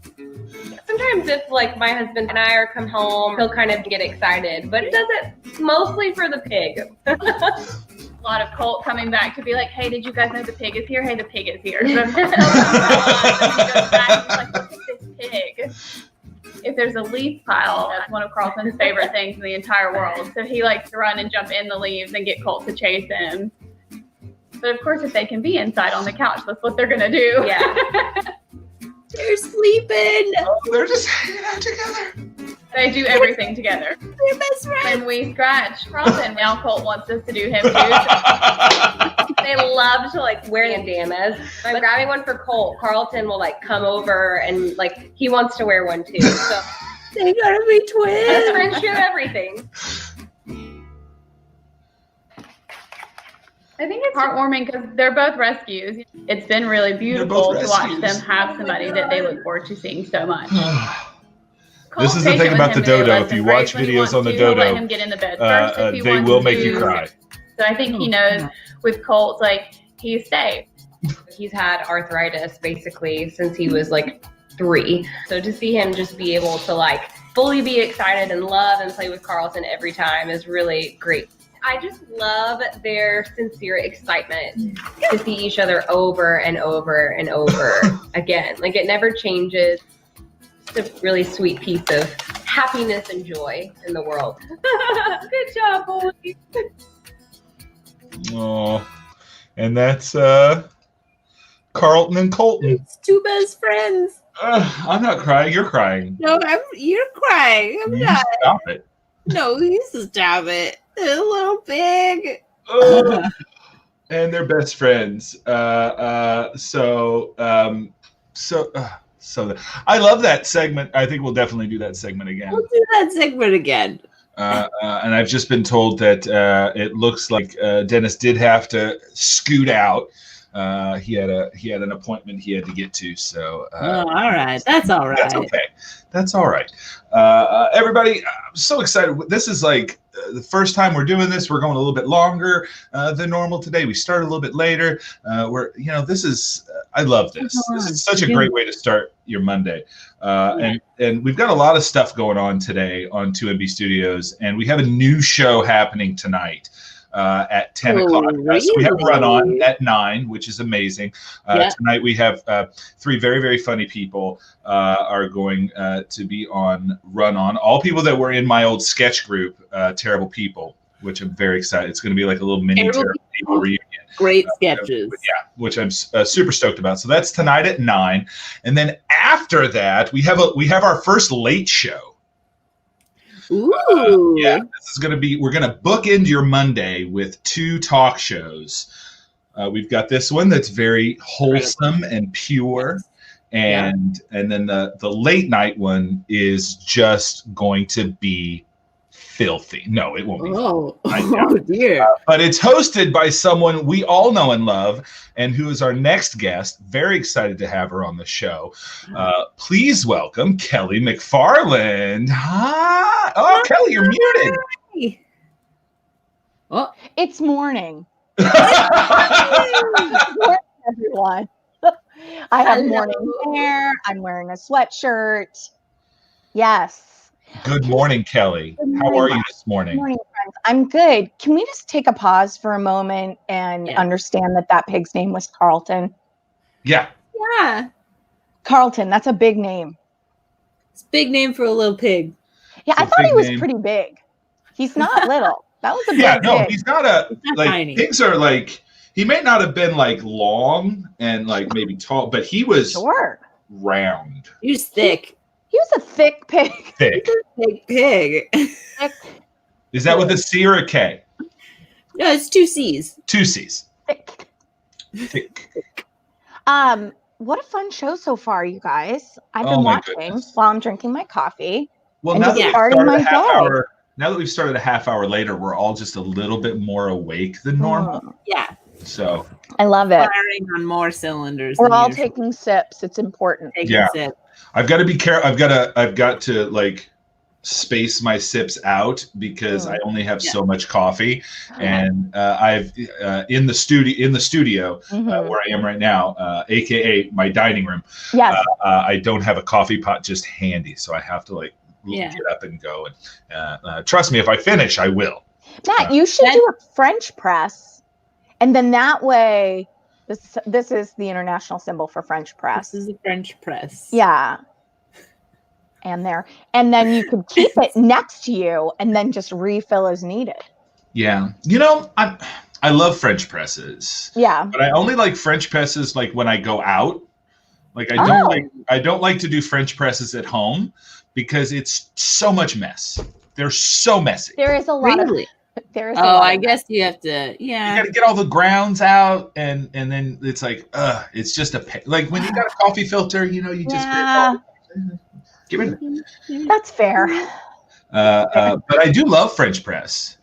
Sometimes if like my husband and I are come home, he'll kind of get excited, but he does it mostly for the pig. A lot of Colt coming back to be like, hey, did you guys know the pig is here? Hey, the pig is here. So he goes back and he's like, look at this pig. If there's a leaf pile, that's one of Carlton's favorite things in the entire world. So he likes to run and jump in the leaves and get Colt to chase him. But of course, if they can be inside on the couch, that's what they're going to do. Yeah. They're sleeping. Oh, they're just hanging out together. They do everything together. They're best friends. When we scratch Carlton, now Colt wants us to do him too. They love to like wear bandanas. I'm grabbing one for Colt. Carlton will like come over and like he wants to wear one too. So they gotta be twins. best friends share everything. I think it's heartwarming because they're both rescues. It's been really beautiful to watch them have somebody that they look forward to seeing so much. This is the thing about the dodo. If you watch videos on the dodo, let him get in the bed first if he they wants will make to. you cry. So I think he knows with Colt, like, he's safe. He's had arthritis basically since he was like 3. So to see him just be able to like fully be excited and love and play with Carlton every time is really great. I just love their sincere excitement to see each other over and over and over again. Like it never changes. It's a really sweet piece of happiness and joy in the world. Good job, boys. Oh, and that's Carlton and Colton. It's 2 best friends. I'm not crying. You're crying. No, you're crying. I'm not. Stop it. No, you stop it. A little pig. And they're best friends. So I love that segment. I think we'll definitely do that segment again. We'll do that segment again. And I've just been told that it looks like Dennis did have to scoot out. He had an appointment he had to get to. So all right, that's all right. That's okay. That's all right. Everybody, I'm so excited. This is like the first time we're doing this. We're going a little bit longer than normal today. We started a little bit later. This is. I love this. This is such a great way to start your Monday. And we've got a lot of stuff going on today on 2MB Studios, and we have a new show happening tonight. At 10 o'clock. Really? So we have Run On at 9, which is amazing. Tonight we have 3 very, very funny people are going to be on Run On. All people that were in my old sketch group, Terrible People, which I'm very excited. It's going to be like a little mini Terrible People reunion. Great sketches. Which I'm super stoked about. So that's tonight at 9. And then after that, we have our first late show. Ooh. This is going to be, we're going to bookend your Monday with 2 talk shows. We've got this one that's very wholesome and pure. And then the late night one is just going to be filthy. No, it won't be. Oh dear. But it's hosted by someone we all know and love, and who is our next guest. Very excited to have her on the show. Please welcome Kelly MacFarland. Hi. Oh, Kelly, you're muted. Hi. Oh, it's morning. Morning, everyone. I have morning hair. I'm wearing a sweatshirt. Yes. Good morning, Kelly. How are you this morning? Good morning, friends. I'm good. Can we just take a pause for a moment and understand that pig's name was Carlton? Yeah. Yeah. Carlton, that's a big name. It's a big name for a little pig. Yeah, I thought he was pretty big. He's not little. That was a big pig. He's not a, like, tiny. Pigs are like, he may not have been like long and like maybe tall, but he was round. He was thick. He was a thick pig. Thick. Big pig. Thick. Is that with a C or a K? No, it's 2 C's. 2 C's. Thick. Thick. What a fun show so far, you guys. I've been watching while I'm drinking my coffee. Well, now that we've started a half hour later, we're all just a little bit more awake than normal. Yeah. So I love it. Firing on more cylinders. We're all taking sips. It's important. Sip. I've got to be careful. I've got to like space my sips out because I only have so much coffee, and I've in the studio where I am right now, aka my dining room. Yes. I don't have a coffee pot just handy, so I have to like get up and go. And trust me, if I finish, I will. Matt, you should do a French press And then that way, this is the international symbol for French press. This is the French press. Yeah. And then you could keep it next to you and then just refill as needed. Yeah. I love French presses. Yeah. But I only like French presses like when I go out. Like I don't like to do French presses at home because it's so much mess. They're so messy. There is a lot of I guess you have to, yeah. You got to get all the grounds out, and then it's like, it's just like when you got a coffee filter, you just give it. That's fair. But I do love French press.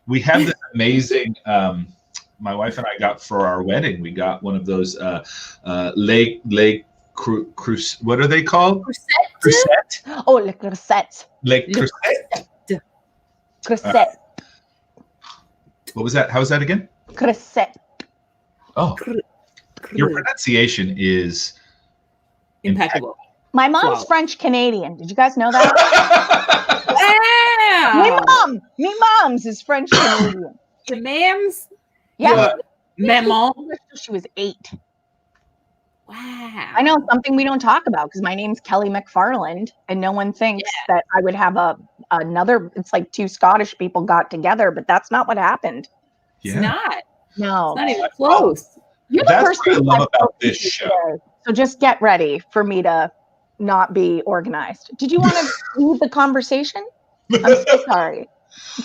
We have this amazing. My wife and I got for our wedding. We got one of those what are they called? Crusette. Oh, le crusette. Le crusette. Crusette. What was that? How was that again? Crusette. Oh, your pronunciation is impeccable. My mom's French Canadian. Did you guys know that? Wow. Me mom's is French Canadian. The mams? Yeah. Memo. She was 8. Wow. I know something we don't talk about because my name's Kelly MacFarland, and no one thinks that I would have another. It's like 2 Scottish people got together, but that's not what happened. Yeah. It's not. No. It's not even close. You're the That's first what I person love I've about spoken this to show. today. So just get ready for me to not be organized. Did you want to leave the conversation? I'm so sorry.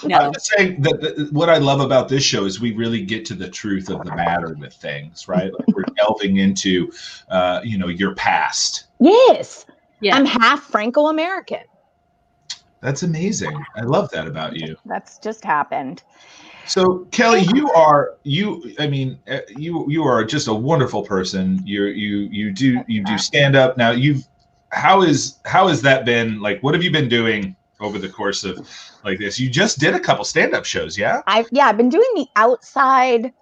No. I'm just saying that what I love about this show is we really get to the truth of the matter with things, right? Like we're delving into, your past. Yes. Yeah. I'm half Franco-American. That's amazing. I love that about you. That's just happened. So Kelly, you are just a wonderful person. You do stand up. Now how has that been? Like, what have you been doing over the course of like this? You just did a couple stand-up shows, yeah? I've been doing the outside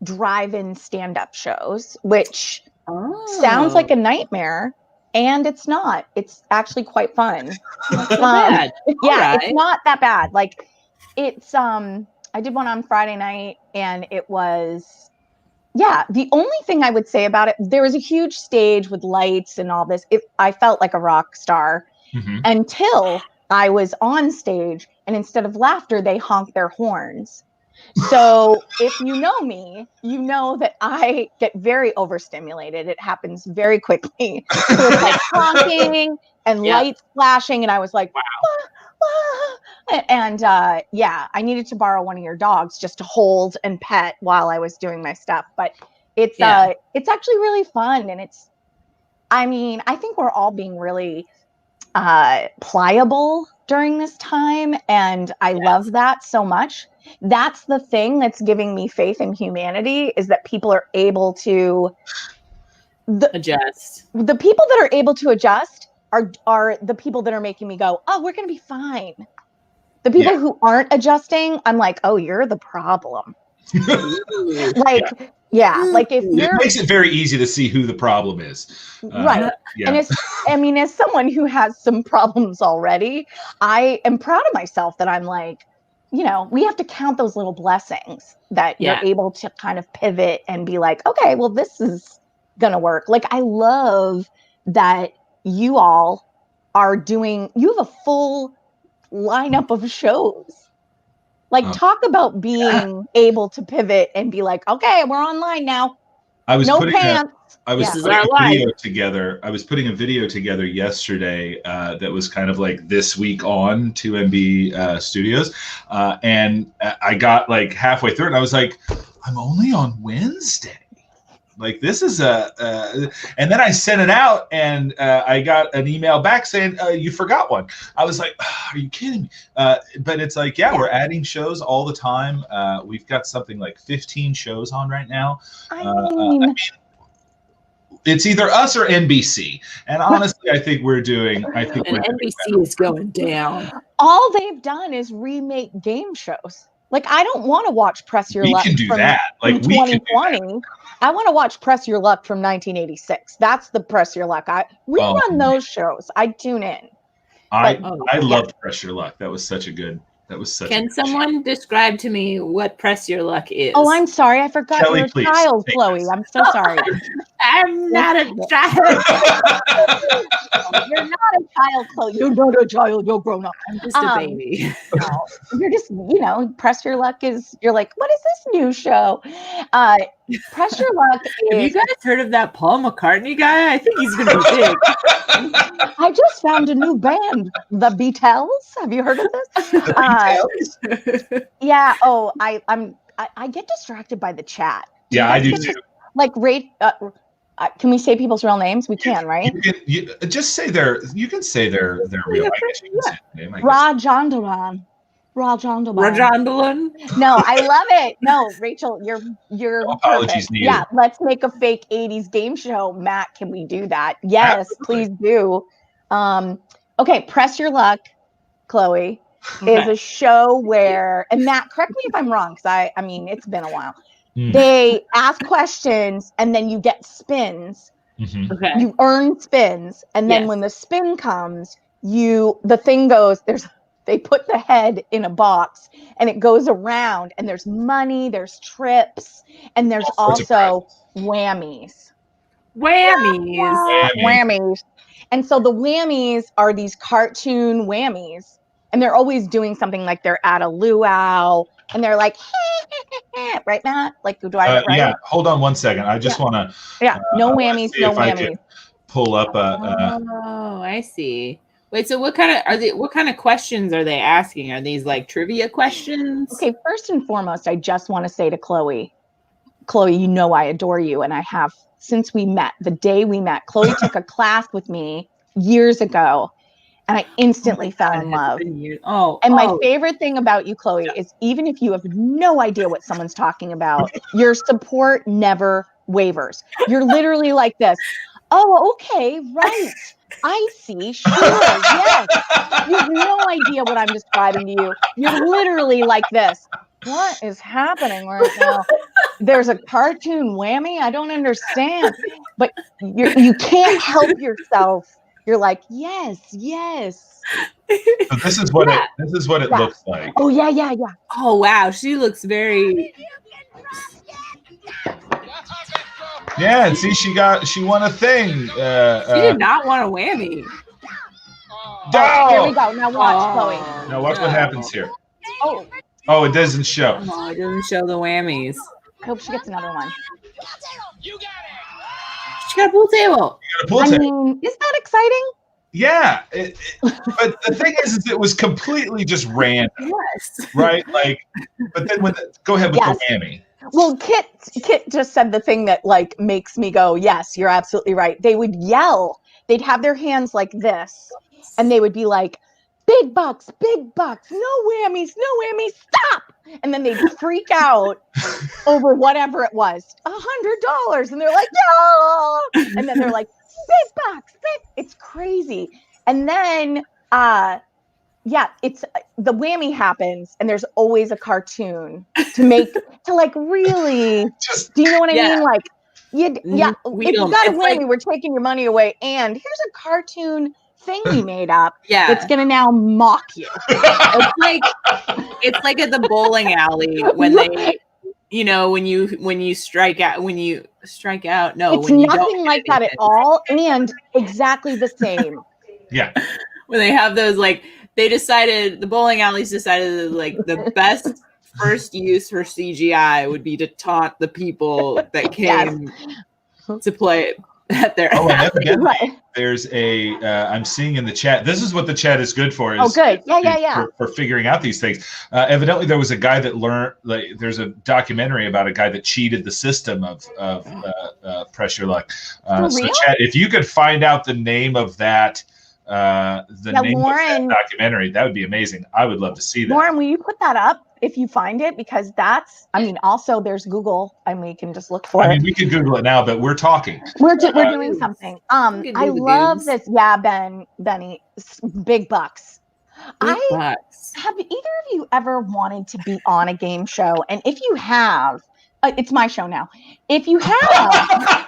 drive-in stand-up shows, which sounds like a nightmare, and it's not. It's actually quite fun. Bad. Yeah, Right. it's not that bad. Like it's I did one on Friday night, and it was the only thing I would say about it, there was a huge stage with lights and all this. I felt like a rock star until I was on stage, and instead of laughter, they honked their horns. So if you know me, you know that I get very overstimulated. It happens very quickly. So it's like honking and lights flashing, and I was like, wow. And I needed to borrow one of your dogs just to hold and pet while I was doing my stuff. But it's actually really fun, and I think we're all being really pliable during this time, and I love that so much. That's the thing that's giving me faith in humanity, is that people are able to adjust. The people that are able to adjust are the people that are making me go, oh, we're gonna be fine. The people who aren't adjusting, I'm like, oh, you're the problem. Like if it makes it very easy to see who the problem is. Right. Yeah. And as someone who has some problems already, I am proud of myself that I'm like, we have to count those little blessings that you're able to kind of pivot and be like, okay, well, this is gonna work. Like, I love that you all are doing, you have a full lineup of shows. Like, talk about being able to pivot and be like, okay, we're online now. I was putting a video together yesterday that was kind of like this week on 2MB Studios, and I got like halfway through it, and I was like, I'm only on Wednesday. Like, this is and then I sent it out, and I got an email back saying you forgot one. I was like, are you kidding me? But it's like, we're adding shows all the time. We've got something like 15 shows on right now. I mean, it's either us or NBC, and honestly, I think NBC is going down. All they've done is remake game shows. Like, I don't want to watch Press Your Luck. We can do that. Like, 2020. I want to watch Press Your Luck from 1986. That's the Press Your Luck. I rerun those shows. I tune in. I loved Press Your Luck. That was such a good That was such. Can someone describe to me what press your luck is? Oh, I'm sorry. I forgot Kelly, you're a please, child, take Chloe. this. I'm so sorry. I'm not a child. You're not a child, Chloe. You're not a child. You're grown up. I'm just a baby. No, you're just, press your luck is, you're like, what is this new show? Press your luck Have you is, guys heard of that Paul McCartney guy? I think he's gonna be big. I just found a new band, the Beatles. Have you heard of this? Yeah. Oh, I get distracted by the chat. Yeah, I do too. Like, can we say people's real names? We can, right? You just say you can say their real. I guess you can say their name. Rajandaran. Rajandalan. No, I love it. No, Rachel, you're apologies perfect. needed. Yeah, let's make a fake 80s game show. Matt, can we do that? Yes, Absolutely. please do. Okay, Press Your Luck, Chloe, is a show where, and Matt, correct me if I'm wrong, because I mean, it's been a while. They ask questions and then you get spins. Okay. You earn spins, and then when the spin comes, the thing goes, they put the head in a box and it goes around, and there's money, there's trips, and there's also whammies. Whammies. And so the whammies are these cartoon whammies, and they're always doing something like they're at a luau and they're like, right, Matt? Like, do I have it right? Yeah, hold on one second. I just want to. Yeah, no whammies, no whammies. Pull up Oh, I see. Wait, so what kind of questions are they asking? Are these like trivia questions? Okay, first and foremost, I just want to say to Chloe, you know I adore you, and I have since we met, the day we met. Chloe took a class with me years ago, and I instantly fell in love. My favorite thing about you, Chloe, is even if you have no idea what someone's talking about, your support never wavers. You're literally like this. Oh, okay, right. I see. Sure. Yes. You have no idea what I'm describing to you. You're literally like this. What is happening right now? There's a cartoon whammy. I don't understand. But you can't help yourself. You're like, yes. So this is what it looks like. Oh yeah. Oh wow, she looks very. Yeah, and see, she won a thing. She did not want a whammy. Here we go. Now watch, Chloe. Now watch what happens here. Oh, it doesn't show. Oh, it doesn't show the whammies. I hope she gets another one. She got a pool table. I mean, is that exciting? Yeah, but the thing is it was completely just random. Yes. Right? Like, but then go ahead with the whammy. Well, Kit just said the thing that like makes me go, yes, you're absolutely right. They would yell. They'd have their hands like this, and they would be like, big bucks, no whammies, stop. And then they'd freak out over whatever it was, $100. And they're like, no. And then they're like, big bucks, it's crazy. And then, it's the whammy happens, and there's always a cartoon to like really do you know what I mean? Like, if you got a whammy, we're taking your money away, and here's a cartoon thing we made up. It's gonna now mock you. It's like at the bowling alley when they, when you strike out. No, it's nothing like that at all, and exactly the same. Yeah. When they have those the bowling alleys decided that like the best first use for CGI would be to taunt the people that came to play at their and there's I'm seeing in the chat, this is what the chat is good for. Good. Yeah. For figuring out these things. Evidently there was a guy that learned, there's a documentary about a guy that cheated the system of Press Your Luck. So chat, if you could find out the name of that, name Lauren, of that documentary, that would be amazing. I would love to see that. Lauren, will you put that up if you find it? Because also there's Google, and we can just look for it. We can Google it now, but we're talking. We're doing something. I love this. Yeah, Benny, big bucks. Have either of you ever wanted to be on a game show? And if you have, It's my show now. If you have,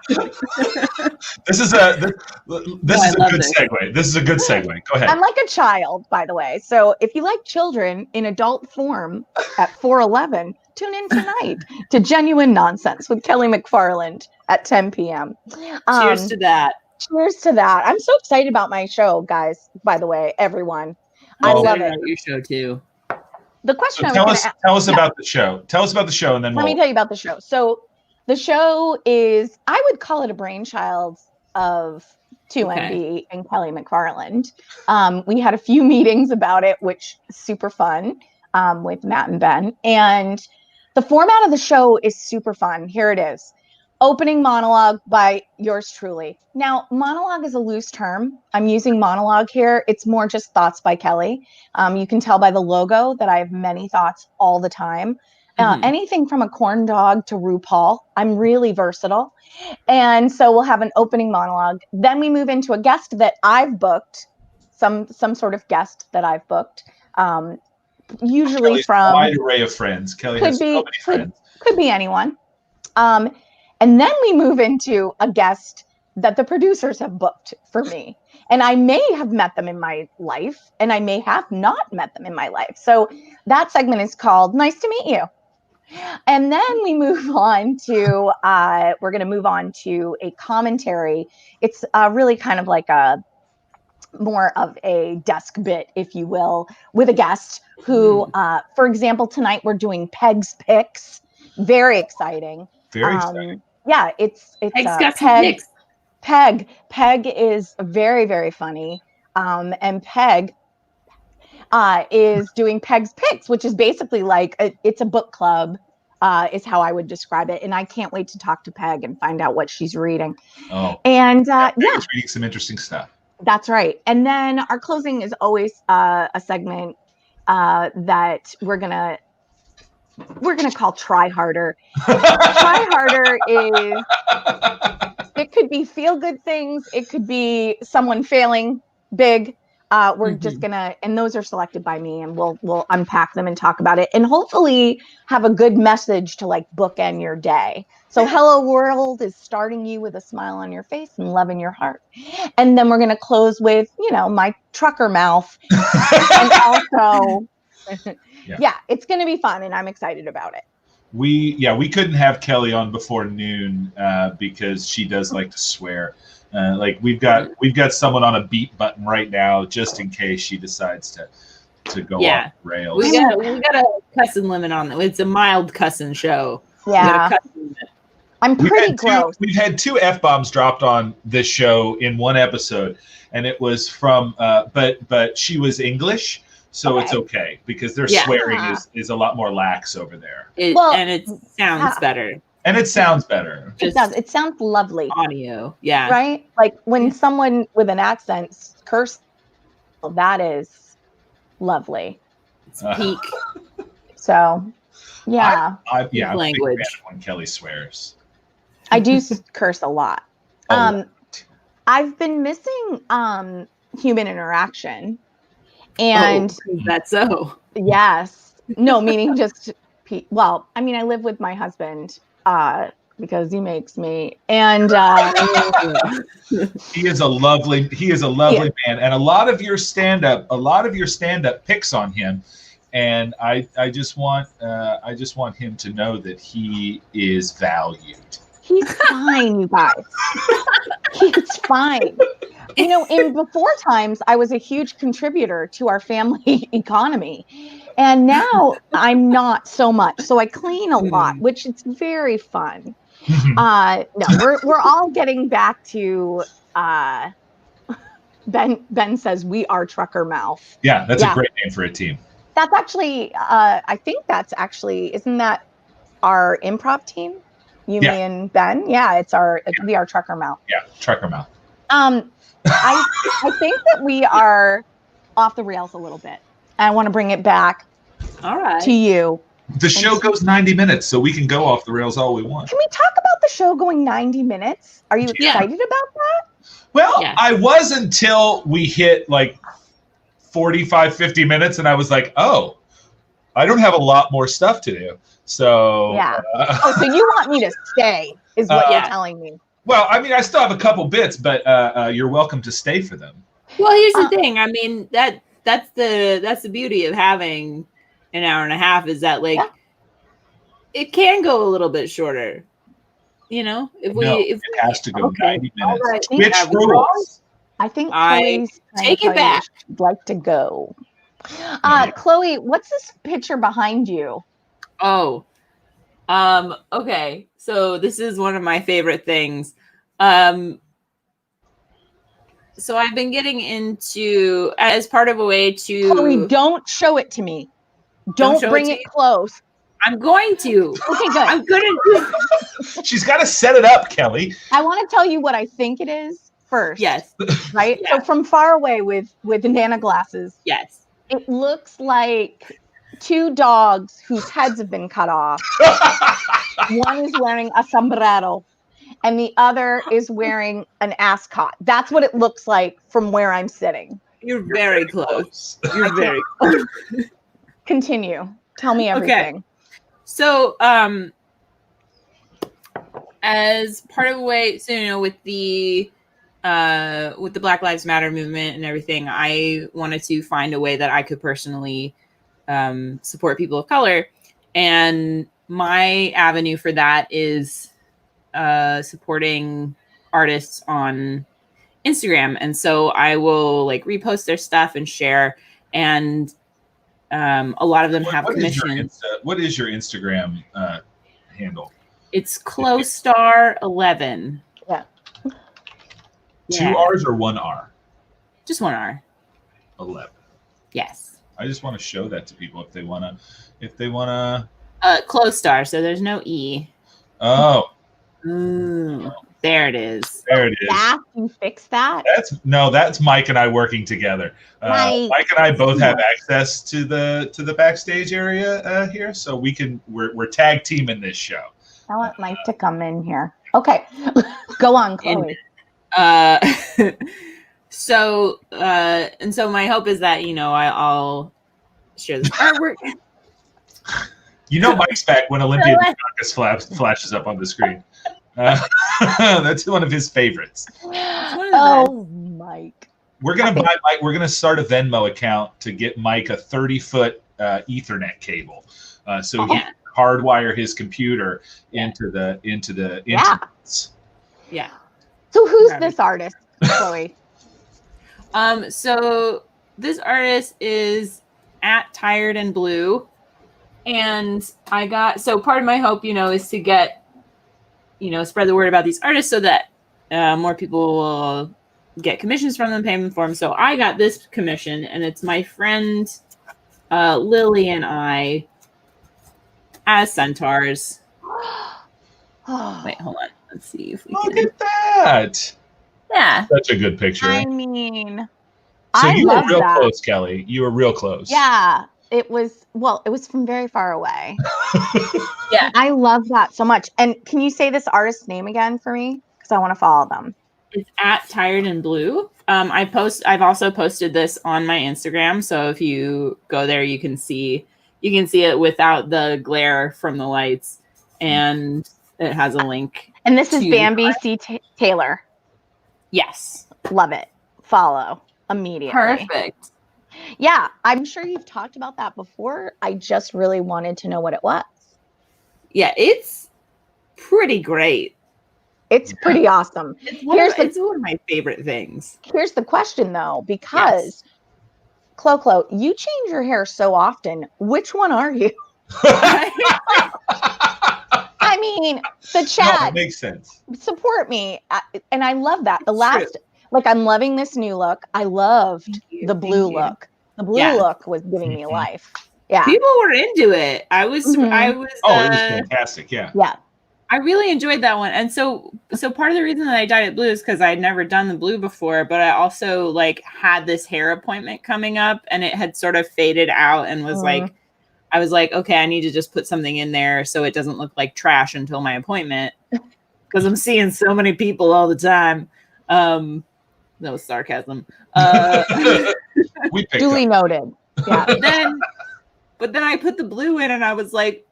this is a good segue. This is a good segue. Go ahead. I'm like a child, by the way. So if you like children in adult form at 4:11, tune in tonight to Genuine Nonsense with Kelly MacFarland at 10 p.m. Cheers to that. Cheers to that. I'm so excited about my show, guys. By the way, everyone, I love it. Your show too. The question. So tell us about the show. Tell us about the show, and then let me tell you about the show. So the show is, I would call it a brainchild of 2MB and Kelly MacFarland. We had a few meetings about it, which is super fun with Matt and Ben. And the format of the show is super fun. Here it is. Opening monologue by yours truly. Now, monologue is a loose term. I'm using monologue here. It's more just thoughts by Kelly. You can tell by the logo that I have many thoughts all the time. Anything from a corn dog to RuPaul. I'm really versatile. And so we'll have an opening monologue. Then we move into a guest that I've booked, some sort of guest that I've booked. Usually Kelly's from a wide array of friends. Kelly has so many friends. Could be anyone. And then we move into a guest that the producers have booked for me. And I may have met them in my life, and I may have not met them in my life. So that segment is called Nice to Meet You. And then we move on to, we're going to move on to a commentary. It's really kind of like more of a desk bit, if you will, with a guest who, for example, tonight we're doing Peg's Picks. Very exciting. Very exciting. Yeah, it's Peg. Peg is very, very funny. And Peg is doing Peg's Picks, which is basically like it's a book club, is how I would describe it. And I can't wait to talk to Peg and find out what she's reading. Oh, and Peg's reading some interesting stuff. That's right. And then our closing is always a segment that we're gonna call Try Harder. Try Harder is, it could be feel good things. It could be someone failing big. We're just gonna, and those are selected by me, and we'll unpack them and talk about it, and hopefully have a good message to like bookend your day. So Hello World is starting you with a smile on your face and love in your heart. And then we're gonna close with, my trucker mouth. And also yeah, it's going to be fun, and I'm excited about it. We couldn't have Kelly on before noon because she does like to swear. Like we've got someone on a beat button right now just in case she decides to go off rails. We got a cussing limit on it. It's a mild cussing show. Yeah. I'm pretty gross. We've had 2 F-bombs dropped on this show in one episode, and it was from but she was English. So it's okay because their swearing is a lot more lax over there. And it sounds better. And it sounds better. It does. It sounds lovely. Audio. Yeah. Right? Like when someone with an accent curses, that is lovely. It's peak. So, yeah. I'm language. a big fan when Kelly swears. I do curse a lot. I've been missing human interaction. And that's so. Yes. No, meaning just well, I mean, I live with my husband because he makes me, and he is a lovely man, and a lot of your stand-up picks on him, and I just want him to know that he is valued. He's fine, you guys. He's fine. In before times, I was a huge contributor to our family economy. And now I'm not so much. So I clean a lot, which is very fun. No, we're all getting back to Ben says we are Trucker Mouth. Yeah, that's a great name for a team. That's actually I think isn't that our improv team? Me and Ben? Yeah, we are Trucker Mouth. Yeah, Trucker Mouth. I think that we are off the rails a little bit. I want to bring it back to you. The show goes 90 minutes, so we can go off the rails all we want. Can we talk about the show going 90 minutes? Are you excited about that? Well, I was until we hit like 45, 50 minutes, and I was like, oh, I don't have a lot more stuff to do. So Yeah. So you want me to stay is what you're telling me. Well, I mean, I still have a couple bits, but you're welcome to stay for them. Well, here's the thing. I mean, that's the beauty of having an hour and a half is that like it can go a little bit shorter. You know, if it has to go 90 minutes. Right. Twitch rules. I think Chloe's take it back. She'd like to go. Chloe, what's this picture behind you? Oh, okay. So this is one of my favorite things. So I've been getting into as part of a way to. Chloe, don't show it to me. Don't bring it close. I'm going to. Okay, good. I'm gonna do. She's got to set it up, Kelly. I want to tell you what I think it is first. Yes. Right. Yeah. So from far away with Nana glasses. Yes. It looks like two dogs whose heads have been cut off. One is wearing a sombrero, and the other is wearing an ascot. That's what it looks like from where I'm sitting. You're very close. You're very close. Continue. Tell me everything. Okay. So, as part of a way, so you know, with the Black Lives Matter movement and everything, I wanted to find a way that I could personally support people of color, and my avenue for that is supporting artists on Instagram. And so I will like repost their stuff and share, and a lot of them have commissions. What is your Instagram handle? It's Clostar11. Yeah. Two R's or one R? Just one R. 11. Yes. I just want to show that to people if they wanna. Clostar. So there's no E. Oh. Ooh, there it is. There it is. You fix that? That's Mike and I working together. Mike and I both have access to the backstage area here, so we're tag teaming this show. I want Mike to come in here. Okay, go on, Chloe. So my hope is that I'll share this artwork. Mike's back when Olympia flashes up on the screen. That's one of his favorites. Oh, Mike. We're gonna buy Mike. We're gonna start a Venmo account to get Mike a 30-foot Ethernet cable, so he can hardwire his computer into the internet. Yeah. So who's this artist, Chloe? So this artist is at Tired and Blue, and part of my hope, is to get, spread the word about these artists so that more people will get commissions from them, pay them for them. So I got this commission, and it's my friend Lily and I as centaurs. Wait, hold on. Let's see if we can. Look at that. Yeah. Such a good picture. I mean, so you were real that. close, Kelly. You were real close. Yeah. It was from very far away. Yeah. I love that so much. And can you say this artist's name again for me? Because I want to follow them. It's at Tired and Blue. I've also posted this on my Instagram. So if you go there, you can see it without the glare from the lights. And it has a link. And this is Bambi C. Taylor. Yes. Love it. Follow immediately. Perfect. Yeah, I'm sure you've talked about that before. I just really wanted to know what it was. Yeah, it's pretty great. It's pretty awesome. It's one of my favorite things. Here's the question, though, because Clo, you change your hair so often. Which one are you? I mean, the chat that makes sense. Support me, and I love that. I'm loving this new look. I loved the blue look. The blue look was giving me life. Yeah, people were into it. I was. It was fantastic. Yeah. Yeah. I really enjoyed that one. And so part of the reason that I dyed it blue is because I'd never done the blue before, but I also had this hair appointment coming up, and it had sort of faded out and was I was like, okay, I need to just put something in there so it doesn't look like trash until my appointment, because I'm seeing so many people all the time. That was sarcasm. We duly noted. Yeah. But then I put the blue in, and I was like,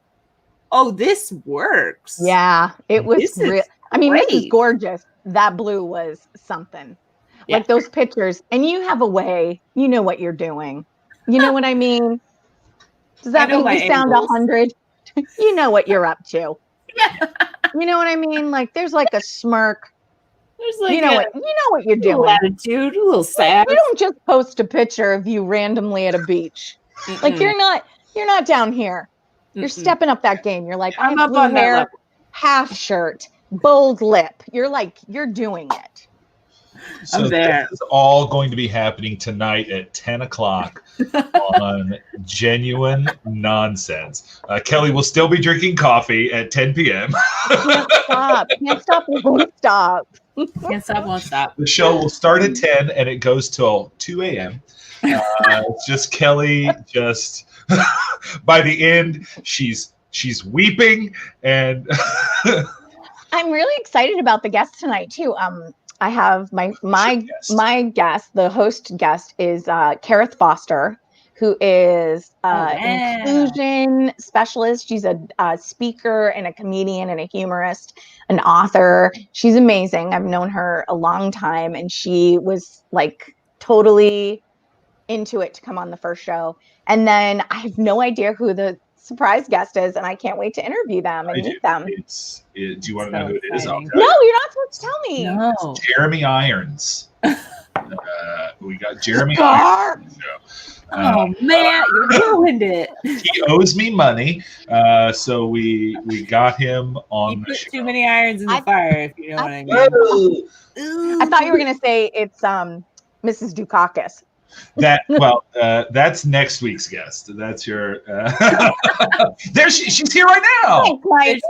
oh, this works. Yeah, it was This is real. I mean, this is great. gorgeous. That blue was something. Yeah. Like those pictures, and you have a way. You know what you're doing. You know what I mean? Does that I know make my me sound angles. 100? You know what you're up to. Yeah. You know what I mean? Like there's like a smirk. There's like You know a what you're little doing. attitude, a little sad. You don't just post a picture of you randomly at a beach. Like you're not down here. You're stepping up that game. You're like, I'm I have up blue on that hair, level. half shirt, bold lip. You're doing it. So there. this is all going to be happening tonight at 10 o'clock on Genuine Nonsense. Kelly will still be drinking coffee at 10 p.m. Can't stop. Can't stop. Won't stop. Can't stop, won't stop. The show will start at 10 and it goes till 2 a.m. It's just Kelly. Just by the end, she's weeping, and I'm really excited about the guest tonight too. I have my guest, the host guest is Kareth Foster, who is inclusion specialist. She's a speaker and a comedian and a humorist, an author. She's amazing. I've known her a long time, and she was like totally into it to come on the first show. And then I have no idea who the surprise guest is, and I can't wait to interview them and meet them. do you want to know who it is? exciting. I'll No, tell you. you're not supposed to tell me. No. Jeremy Irons. We got Jeremy Scar. Irons on the show. Oh man, you ruined it. He owes me money, so we got him on You the put show. too many irons in the fire, if you know what I mean. Oh, I thought you were gonna say it's Mrs. Dukakis. That's next week's guest. That's your. She's here right now. Thanks, Mike.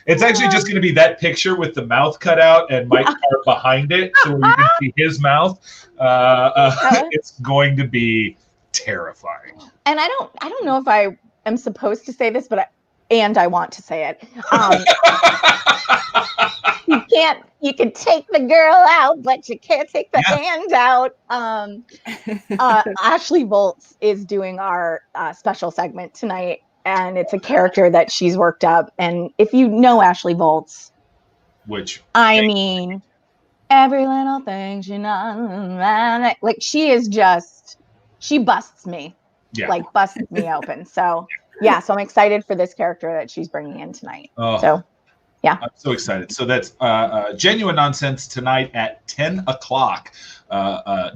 It's actually just going to be that picture with the mouth cut out and Mike Carr behind it, so you can see his mouth. It's going to be terrifying. And I don't know if I am supposed to say this, but I want to say it. You can take the girl out, but you can't take the hand out. Ashley Volts is doing our special segment tonight, and it's a character that she's worked up. And if you know Ashley Volts, mean, every little thing she knows, like she busts me, busts me open. So so I'm excited for this character that she's bringing in tonight. So. Yeah, I'm so excited. So that's Genuine Nonsense tonight at 10 o'clock,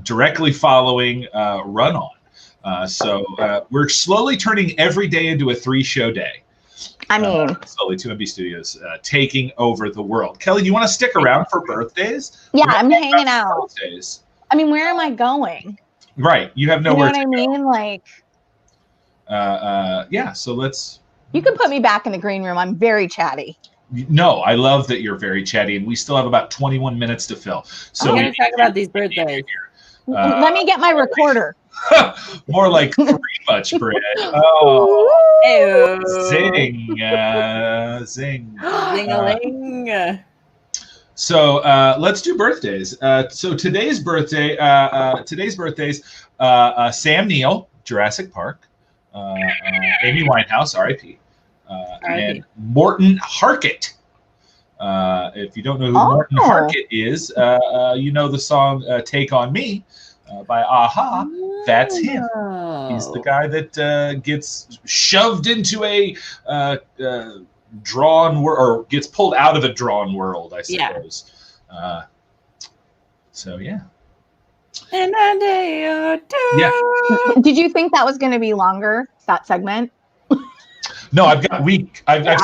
directly following Run On. So we're slowly turning every day into a 3-show day. I mean, slowly, 2MB Studios taking over the world. Kelly, do you want to stick around for birthdays? Yeah, I'm hanging out. Birthdays. I mean, where am I going? Right, you have nowhere. You know what I mean? Like, So let's. You can put me back in the green room. I'm very chatty. No, I love that you're very chatty, and we still have about 21 minutes to fill. So I'm going to talk about these birthdays. Let me get my recorder. More like pretty much bread. Oh, zing, zing, Zing-a-ling. So let's do birthdays. So today's birthdays: Sam Neill, Jurassic Park; Amy Winehouse, R.I.P. And Morton Harkett. If you don't know who Morton Harkett is, you know the song "Take on Me" by Aha. That's him. He's the guy that gets shoved into a drawn world, or gets pulled out of a drawn world, I suppose. So yeah. And a day or two. Yeah. Did you think that was going to be longer, that segment? No, I've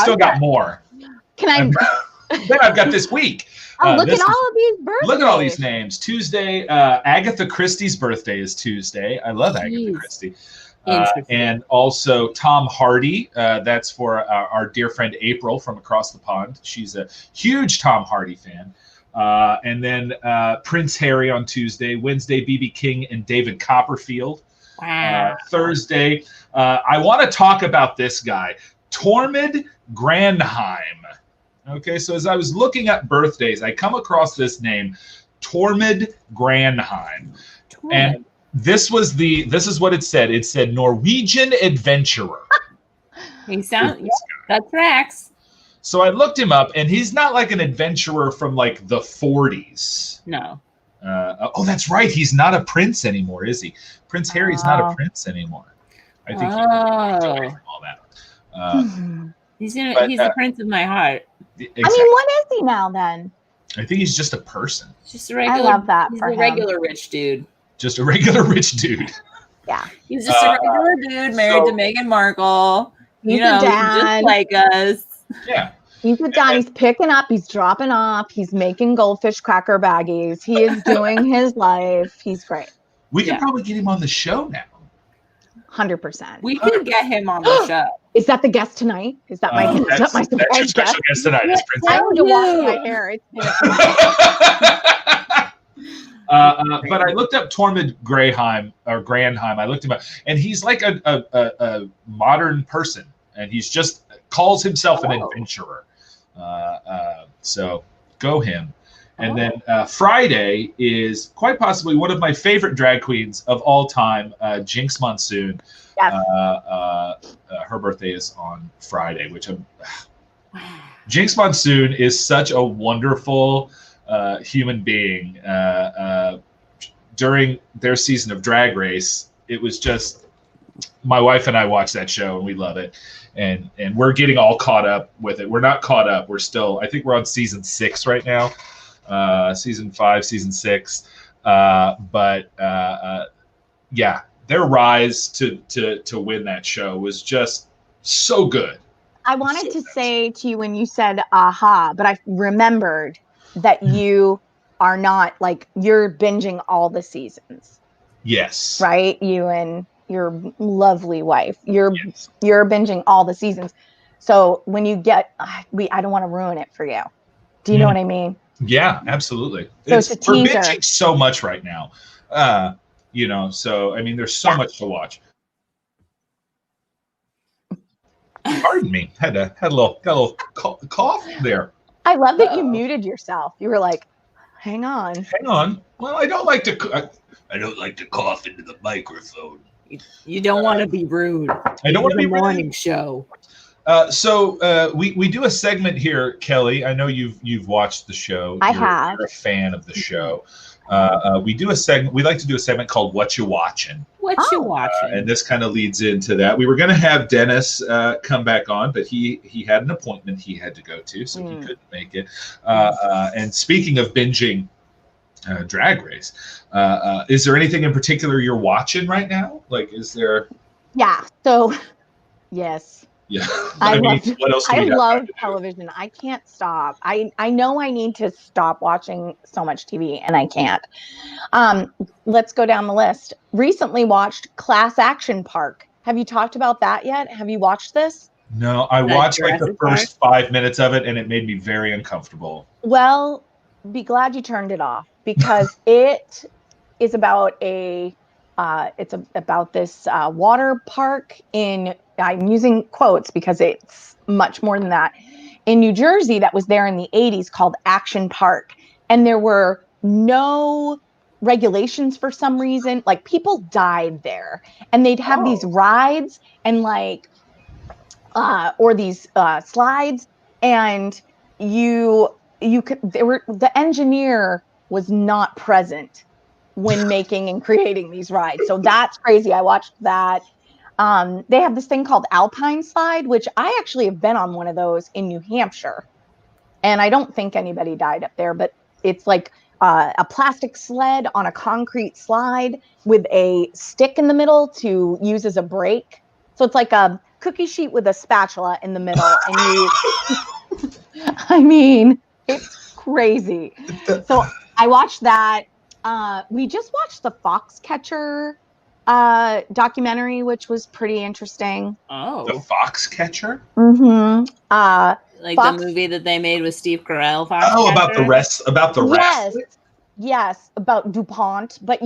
still got more. Can I? Then I've got this week. Look at all of these birthdays. Look at all these names. Tuesday, Agatha Christie's birthday is Tuesday. I love Agatha Christie. And also Tom Hardy. That's for our dear friend April from across the pond. She's a huge Tom Hardy fan. And then Prince Harry on Tuesday. Wednesday, B.B. King and David Copperfield. Wow. Thursday, I want to talk about this guy, Tormod Grandheim. Okay, so as I was looking at birthdays, I come across this name, Tormod Grandheim. And this is what it said. It said Norwegian adventurer. He sounds. Yeah, that tracks. So I looked him up, and he's not like an adventurer from like the 40s. No. Oh, that's right. He's not a prince anymore, is he? Prince Harry's not a prince anymore. I think he away from all that. He's the prince of my heart. Exactly. I mean, what is he now then? I think he's just a person. Just a regular. I love that. He's for a him. regular rich dude. Just a regular rich dude. Yeah. He's just a regular dude married to Meghan Markle. He's a dad. Just like us. Yeah. He's a dad. He's picking up. He's dropping off. He's making goldfish cracker baggies. He is doing his life. He's great. We could probably get him on the show now. 100%. We could get him on the show. Is that the guest tonight? Is that my That's your surprise special guest tonight. Is Prince I Harry. need to wash my hair. It's been But I looked up Tormund Greyheim or Grandheim. I looked him up, and he's like a modern person, and he's just calls himself an adventurer. So go him. And then Friday is quite possibly one of my favorite drag queens of all time, Jinx Monsoon. Yes. Her birthday is on Friday, which Jinx Monsoon is such a wonderful human being. During their season of Drag Race, it was just my wife and I watched that show, and we love it. And we're getting all caught up with it. We're not caught up. We're still, I think we're on season 6 right now. Season 5, season 6. But yeah, their rise to win that show was just so good. I wanted to say to you when you said aha, but I remembered that you are not like, you're binging all the seasons. Yes. Right? You and your lovely wife. You're binging all the seasons. So when you get I don't want to ruin it for you. Do you know what I mean? Yeah, absolutely. So it's a we're teaser. binging so much right now. So I mean, there's so much to watch. Pardon me. Got a little cough there. I love that you muted yourself. You were like, hang on. Hang on. Well, I don't like to cough into the microphone. You don't want to be rude. I don't want to be rude. Morning show. So we do a segment here, Kelly. I know you've watched the show. I have. You're a fan of the show. We do a segment. We like to do a segment called "What You Watching." What you watching? And this kind of leads into that. We were going to have Dennis come back on, but he had an appointment he had to go to, so he couldn't make it. And speaking of binging Drag Race, is there anything in particular you're watching right now? Like, is there? Yeah. So, yes. Yeah. I love television. I can't stop. I know I need to stop watching so much TV, and I can't. Let's go down the list. Recently watched Class Action Park. Have you talked about that yet? Have you watched this? No, I watched like the first 5 minutes of it, and it made me very uncomfortable. Well, be glad you turned it off, because it is about about this water park in, I'm using quotes because it's much more than that, in New Jersey that was there in the 80s, called Action Park. And there were no regulations for some reason. Like, people died there, and they'd have these rides and like, or these slides, and you could, the engineer was not present when making and creating these rides. So that's crazy. I watched that. They have this thing called Alpine Slide, which I actually have been on one of those in New Hampshire. And I don't think anybody died up there, but it's like a plastic sled on a concrete slide with a stick in the middle to use as a brake. So it's like a cookie sheet with a spatula in the middle. And you, I mean, it's crazy. So I watched that. We just watched the Foxcatcher documentary, which was pretty interesting. Oh, The Foxcatcher? Mm-hmm. Like the movie that they made with Steve Carell. Oh, about the rest. Yes, about DuPont. But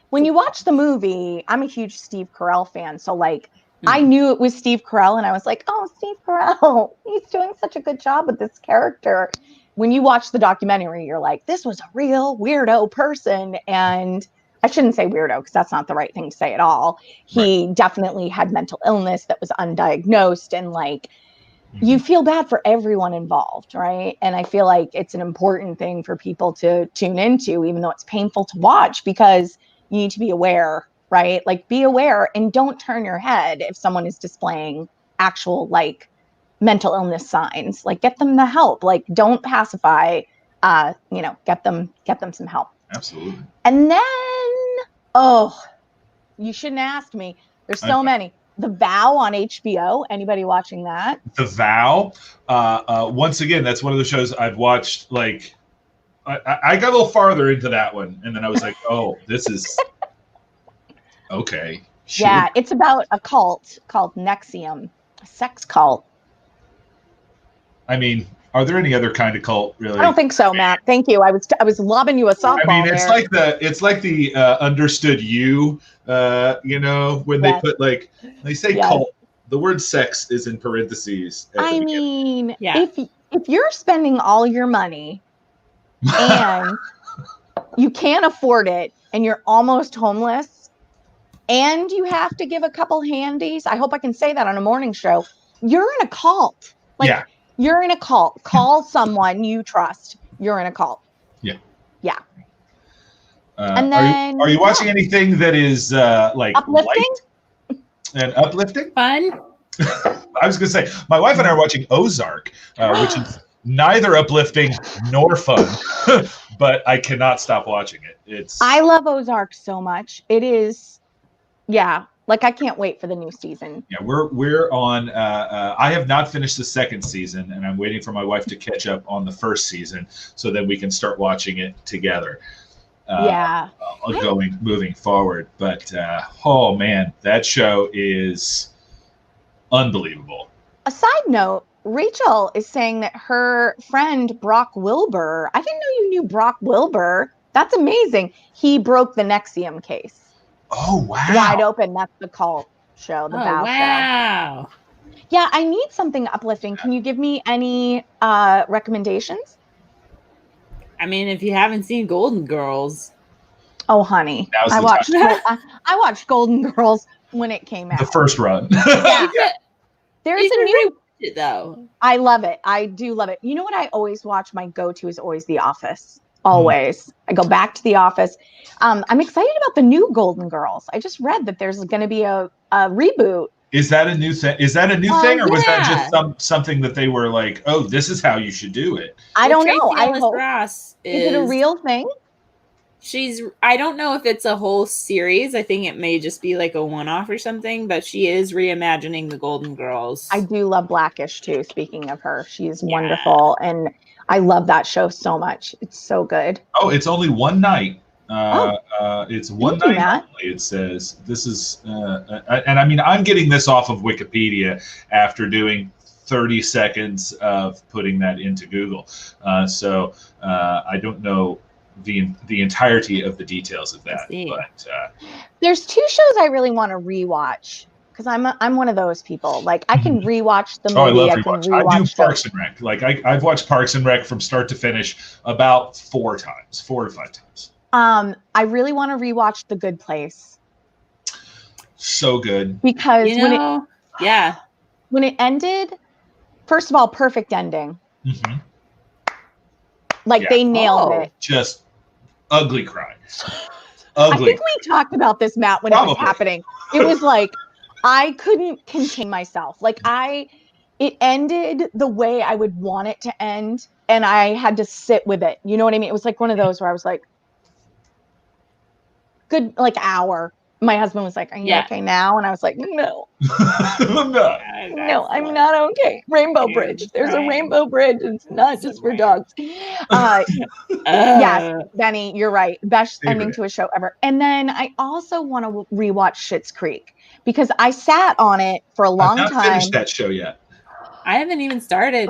when you watch the movie, I'm a huge Steve Carell fan, so like I knew it was Steve Carell, and I was like, oh, Steve Carell, he's doing such a good job with this character. When you watch the documentary, you're like, this was a real weirdo person, and I shouldn't say weirdo because that's not the right thing to say at all. He definitely had mental illness that was undiagnosed, and like, you feel bad for everyone involved, right? And I feel like it's an important thing for people to tune into, even though it's painful to watch, because you need to be aware, right? Like, be aware and don't turn your head if someone is displaying actual like mental illness signs. Like, get them the help. Like, don't pacify. Get them some help. Absolutely. And then, you shouldn't ask me. There's so many. The Vow on HBO. Anybody watching that? The Vow. Once again, that's one of the shows I've watched. Like, I got a little farther into that one, and then I was like, oh, this is okay. Shoot. Yeah, it's about a cult called NXIVM, a sex cult. I mean, are there any other kind of cult, really? I don't think so, Matt. Thank you. I was lobbing you a softball. I mean, it's like the understood you. When they put like they say cult, the word sex is in parentheses. I mean, if you're spending all your money and you can't afford it, and you're almost homeless, and you have to give a couple handies, I hope I can say that on a morning show. You're in a cult. Like, you're in a cult. Call someone you trust. You're in a cult. Yeah. Yeah. And then, are you watching anything that is like uplifting? Light and uplifting? Fun. I was going to say, my wife and I are watching Ozark, which is neither uplifting nor fun, but I cannot stop watching it. I love Ozark so much. It is, like, I can't wait for the new season. Yeah, we're on. I have not finished the second season, and I'm waiting for my wife to catch up on the first season so that we can start watching it together. Moving forward. But oh man, that show is unbelievable. A side note, Rachel is saying that her friend Brock Wilbur, I didn't know you knew Brock Wilbur. That's amazing. He broke the NXIVM case. Oh, wow. Wide Open. That's the cult show, the Vow show. Yeah, I need something uplifting. Can you give me any recommendations? I mean, if you haven't seen Golden Girls. Oh, honey. I watched Golden Girls when it came out. The first run. There's a new though. I love it. I do love it. You know what I always watch? My go-to is always The Office. Always. I go back to The Office. I'm excited about the new Golden Girls. I just read that there's going to be a reboot. Is that a new thing? Is that a new thing, or was that just something that they were like, oh, this is how you should do it? I don't know. Ross is it a real thing? I don't know if it's a whole series. I think it may just be like a one-off or something, but she is reimagining the Golden Girls. I do love Blackish too. Speaking of her, she is wonderful. And I love that show so much. It's so good. Oh, it's only one night. It's one night only, it says. This is, and I mean, I'm getting this off of Wikipedia after doing 30 seconds of putting that into Google. So I don't know the entirety of the details of that. But there's two shows I really want to rewatch. Because I'm one of those people. Like, I can rewatch the movie. Oh, I love rewatch. I do Parks and Rec. Like, I've watched Parks and Rec from start to finish about 4 to 5 times. I really want to rewatch The Good Place. So good. Because when it ended, first of all, perfect ending. Mm-hmm. Like, they nailed it. Just ugly cry. Ugly. I think we talked about this, Matt, when it was happening. It was like, I couldn't contain myself. Like, it ended the way I would want it to end, and I had to sit with it. You know what I mean? It was like one of those where I was like, good, like, hour. My husband was like, are you okay now? And I was like, no. No, I'm not okay. Rainbow Bridge. There's a rainbow bridge. It's not just for dogs. Yes, Benny, you're right. Best ending to a show ever. And then I also want to rewatch Schitt's Creek because I sat on it for a long time. I've not finished that show yet. I haven't even started.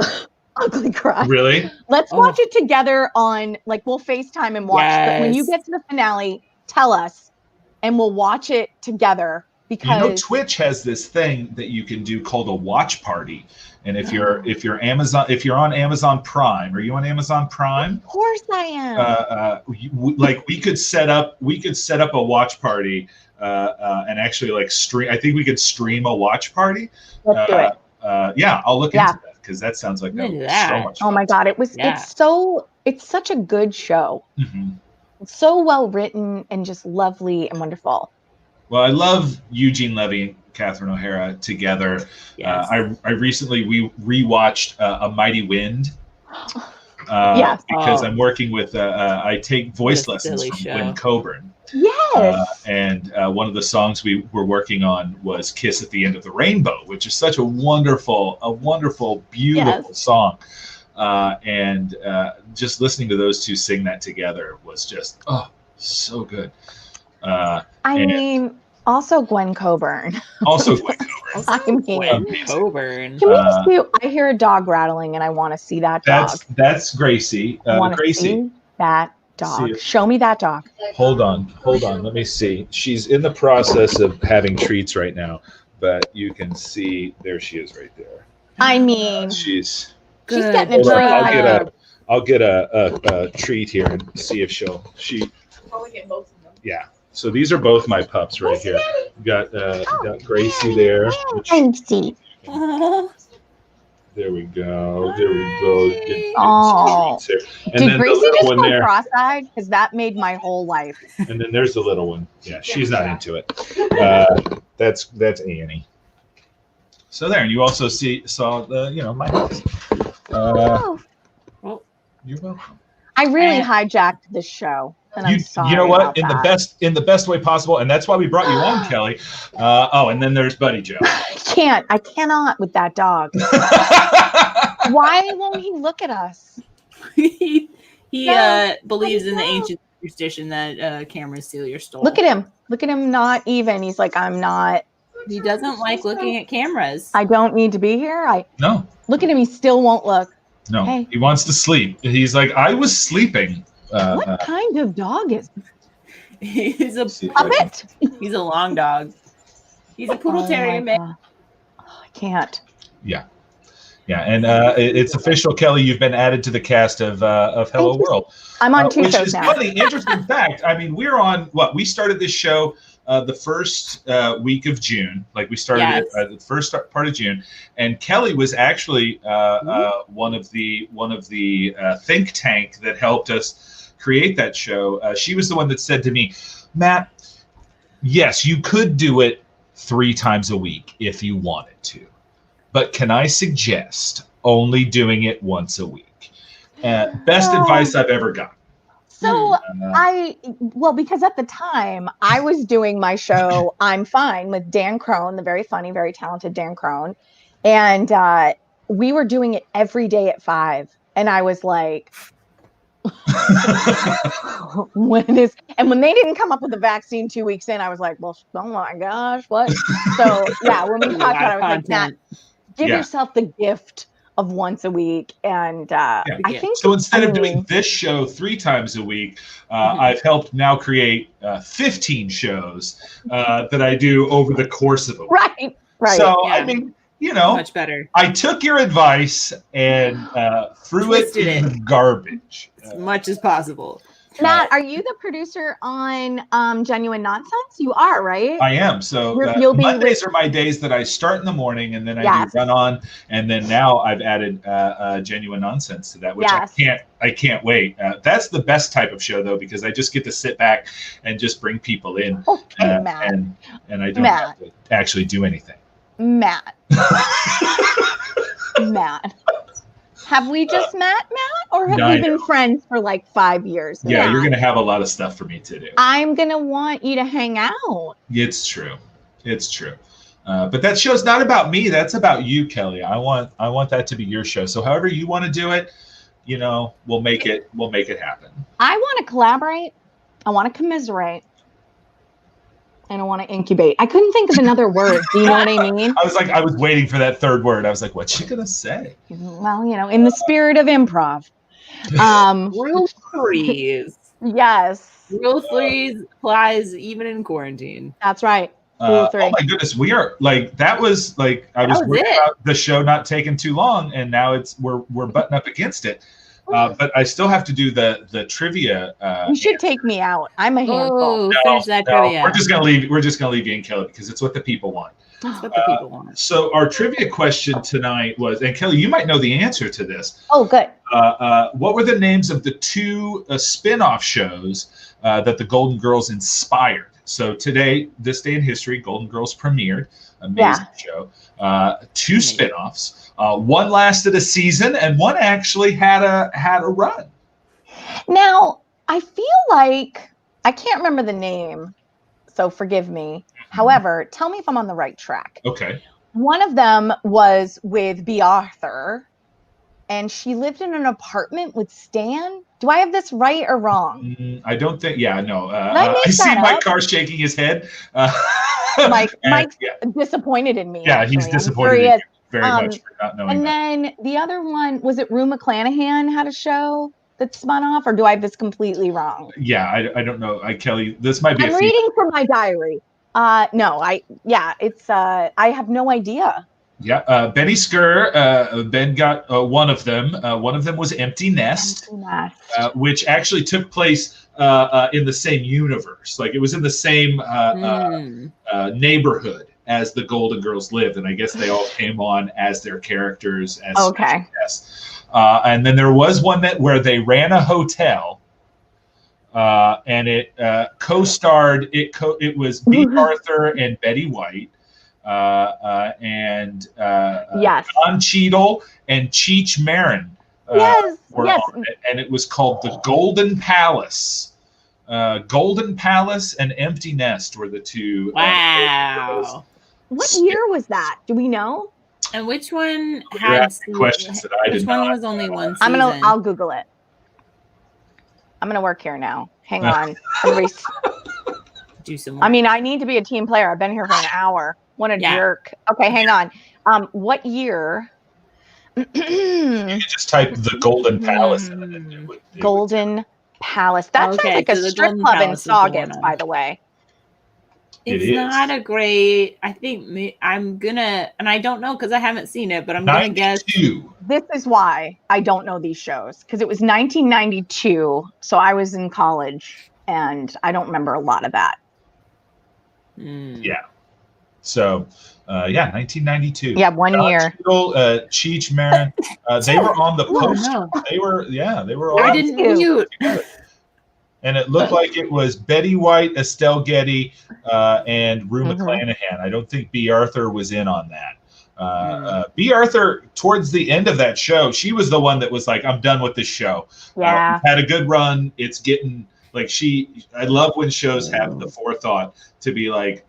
Ugly cry. Really? Let's watch it together on, like, we'll FaceTime and watch. But when you get to the finale, tell us. And we'll watch it together because Twitch has this thing that you can do called a watch party. And if you're on Amazon Prime, are you on Amazon Prime? Of course I am. We could set up a watch party and actually like stream. I think we could stream a watch party. Let's do it. Yeah, I'll look into that because that sounds like so much fun. Oh my God, it's such a good show. Mm-hmm. It's so well written and just lovely and wonderful. Well, I love Eugene Levy and Catherine O'Hara together. Yes. I recently rewatched A Mighty Wind. Because I'm working with I take voice lessons from Gwen Coburn. Yes. And one of the songs we were working on was "Kiss at the End of the Rainbow," which is such a wonderful, beautiful song. And just listening to those two sing that together was just so good. I mean, also Gwen Coburn. Also Gwen Coburn. Gwen Coburn. Can we just do? I hear a dog rattling, and I want to see that dog. That's Gracie. I want to Gracie. see that dog. Show me that dog. Hold on. Let me see. She's in the process of having treats right now, but you can see there she is right there. I mean, she's getting a treat. I'll get a treat here and see if she. Probably get both of them. Yeah. So these are both my pups right here. Got Gracie there. Gracie. There we go. Oh. And did then Gracie the just little one go there. cross-eyed? Because that made my whole life. And then there's the little one. Yeah, she's not into it. That's Annie. So there, and you also saw the my house. Well, you're welcome. I really hijacked this show. And I'm sorry. You know what? In that. the best way possible, and that's why we brought you on, Kelly. And then there's Buddy Joe. I cannot with that dog. Why won't he look at us? he believes in the ancient superstition that cameras steal your soul. Look at him, not even. He's like, I'm not. He doesn't like looking at cameras. I don't need to be here. No. Look at him. He still won't look. No. Hey. He wants to sleep. He's like, I was sleeping. What kind of dog is? He's a puppet. He's a long dog. He's a poodle terrier mix. I can't. Yeah, and it's official, Kelly. You've been added to the cast of Hello World. I'm on 2 shows now. Funny, interesting fact. I mean, we're on what? We started this show the first week of June. Like we started it the first part of June, and Kelly was actually one of the think tank that helped us create that show. She was the one that said to me, Matt, yes, you could do it 3 times a week if you wanted to, but can I suggest only doing it once a week? Best advice I've ever gotten. So because at the time I was doing my show, I'm Fine, with Dan Crone, the very funny, very talented Dan Crone. And we were doing it every day at 5. And I was like, when they didn't come up with the vaccine 2 weeks in, I was like, well, oh my gosh, what? So yeah, when we talked about it, I was like, Matt, give yourself the gift of once a week. And I think so. Instead of doing this show 3 times a week, I've helped now create 15 shows that I do over the course of a week. Right. So I mean, much better. I took your advice and threw it in the garbage as much as possible. Matt, are you the producer on Genuine Nonsense? You are, right? I am. So Mondays are my days that I start in the morning, and then I do Run On, and then now I've added Genuine Nonsense to that, which I can't wait. That's the best type of show though, because I just get to sit back and just bring people in, Matt. and I don't have to actually do anything. Matt. Matt. Have we just met, Matt? Or have we been friends for like 5 years? Yeah, you're going to have a lot of stuff for me to do. I'm going to want you to hang out. It's true. But that show's not about me. That's about you, Kelly. I want that to be your show. So however you want to do it, we'll make it happen. I want to collaborate. I want to commiserate. And I want to incubate. I couldn't think of another word. Do you know what I mean? I was waiting for that third word. I was like, what's she going to say? Well, in the spirit of improv. Rule 3. Yes. Rule 3 applies even in quarantine. That's right. Oh my goodness, we are like that was like I was worried about the show not taking too long, and now we're butting up against it. But I still have to do the trivia. You should take me out. I'm a handful. Finish that trivia. We're just gonna leave you and Kelly because it's what the people want. That's what the people want. So our trivia question tonight was, and Kelly, you might know the answer to this. Oh, good. What were the names of the two spin-off shows that the Golden Girls inspired? So today, this day in history, Golden Girls premiered. Amazing show. Two spin-offs. One lasted a season, and one actually had a run. Now, I feel like I can't remember the name, so forgive me. However, tell me if I'm on the right track. Okay. One of them was with B. Arthur, and she lived in an apartment with Stan. Do I have this right or wrong? I don't think. Yeah, no. I see Mike Carr shaking his head. Mike's disappointed in me. Yeah, he's disappointed in you very much for not knowing. And then the other one, was it Rue McClanahan had a show that spun off, or do I have this completely wrong? Yeah, I don't know. Kelly, this might be. I'm reading from my diary. No, I have no idea. Yeah, Benny Skur. Ben got one of them. One of them was Empty Nest, which actually took place in the same universe. Like it was in the same neighborhood as the Golden Girls lived, and I guess they all came on as their characters. And then there was one where they ran a hotel. And it co-starred. It was B. Arthur and Betty White, and Don Cheadle and Cheech Marin. Were on it, and it was called The Golden Palace. Golden Palace and Empty Nest were the two. Wow. What year was that? Do we know? And which one had questions that I did not? Which one was only one season? I'll Google it. I'm gonna work here now. Hang on. Do some more. I mean, I need to be a team player. I've been here for an hour. What a jerk. Okay, hang on. What year? You can just type The Golden Palace in and it would. Golden Palace. That sounds like a strip club in Saugus, by the way. It's not a great. I think I'm gonna, and I don't know because I haven't seen it, but I'm gonna guess. This is why I don't know these shows, because it was 1992, so I was in college, and I don't remember a lot of that. Yeah. So, 1992. Yeah, 1 year. Cheech Marin. They were on the poster. No. They were on. I didn't mute. And it looked like it was Betty White, Estelle Getty, and Rue McClanahan. I don't think B. Arthur was in on that. B. Arthur, towards the end of that show, she was the one that was like, I'm done with this show. Yeah. Had a good run. It's getting, like, I love when shows have the forethought to be like,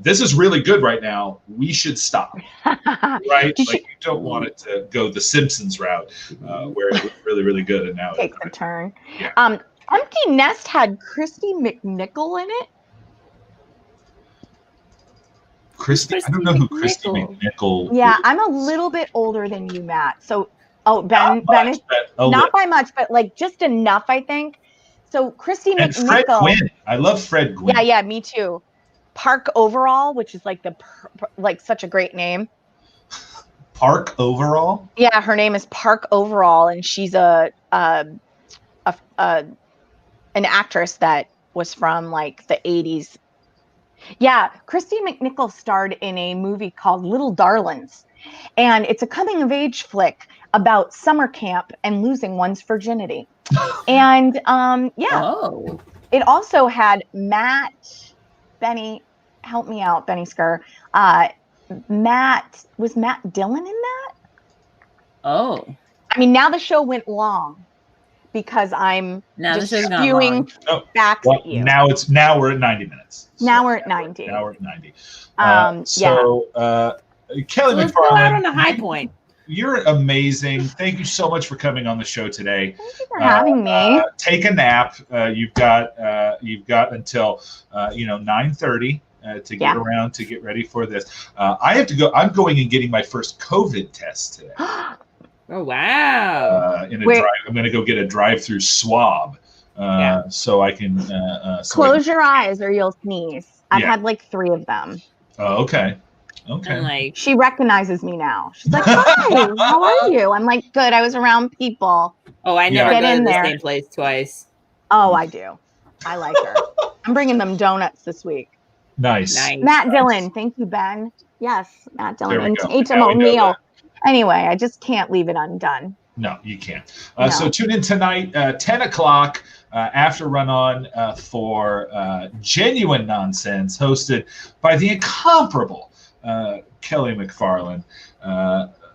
this is really good right now. We should stop. Right? You don't want it to go the Simpsons route, where it was really, really good. And now takes a turn. Yeah. Empty Nest had Christy McNichol in it. I don't know who Christy McNichol is. Yeah, I'm a little bit older than you, Matt. So, Ben is not by much, but like just enough, I think. So Christy McNichol. Fred Gwynn. I love Fred Gwynn. Yeah, me too. Park Overall, which is like such a great name. Park Overall? Yeah, her name is Park Overall, and she's an actress that was from like the 80s. Yeah, Christy McNichol starred in a movie called Little Darlings, and it's a coming of age flick about summer camp and losing one's virginity. And it also had Benny, help me out, Benny Skur. Was Matt Dillon in that? Oh. I mean, now the show went long because I'm just spewing facts at you. Now we're at 90 minutes. Now we're at 90. Kelly Let's go out MacFarland, on a high point. You're amazing. Thank you so much for coming on the show today. Thank you for having me. Take a nap. You've got until 9:30 to get around to get ready for this. I have to go. I'm going and getting my first COVID test today. Oh wow! I'm going to go get a drive-through swab, so I can close your eyes or you'll sneeze. I've Yeah. had like 3 of them. Oh, okay. Okay. And like, She recognizes me now. She's like, "Hi, how are you?" I'm like, "Good. I was around people." oh, I never Get go to in the there. same place twice. Oh, I do. I like her. I'm bringing them donuts this week. Nice. Nice. Matt Dillon. Thank you, Ben. Yes, Matt There Dillon we and go. Tatum Now we know O'Neal. that. Anyway, I just can't leave it undone. No, you can't. No. So tune in tonight, 10 o'clock after Run On for Genuine Nonsense, hosted by the incomparable Kelly MacFarland,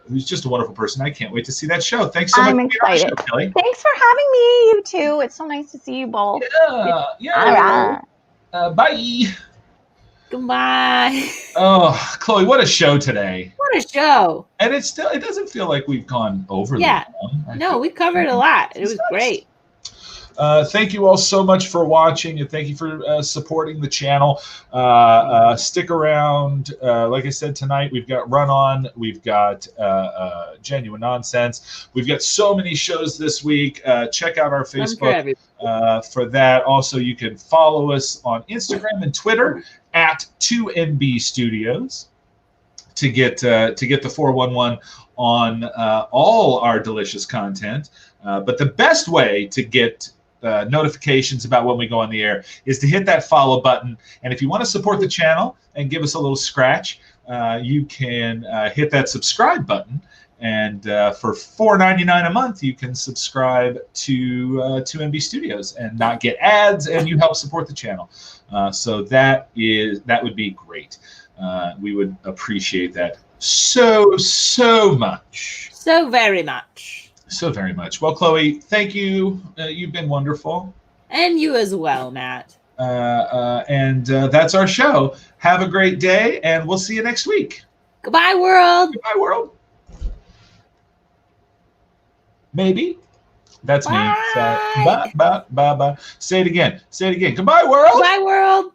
who's just a wonderful person. I can't wait to see that show. Thanks so I'm much for being on the excited. show, Kelly. Thanks for having me, you two. It's so nice to see you both. Yeah. All right. Bye. Goodbye. Oh, Chloe, what a show today. What a show. And it doesn't feel like we've gone overly long. No, we covered a lot. It was great. Thank you all so much for watching, and thank you for supporting the channel. Stick around. Like I said, tonight we've got Run On, we've got Genuine Nonsense. We've got so many shows this week. Check out our Facebook for that. Also, you can follow us on Instagram and Twitter at 2NB Studios to get the 411 on all our delicious content. But the best way to get notifications about when we go on the air is to hit that follow button. And if you want to support the channel and give us a little scratch, you can hit that subscribe button. And for $4.99 a month, you can subscribe to NB Studios and not get ads, and you help support the channel. So that would be great. We would appreciate that so much. So very much. So very much. Well, Chloe, thank you. You've been wonderful. And you as well, Matt. And that's our show. Have a great day, and we'll see you next week. Goodbye, world. Goodbye, world. Maybe. That's me. So, bye. Say it again. Goodbye, world. Goodbye, world.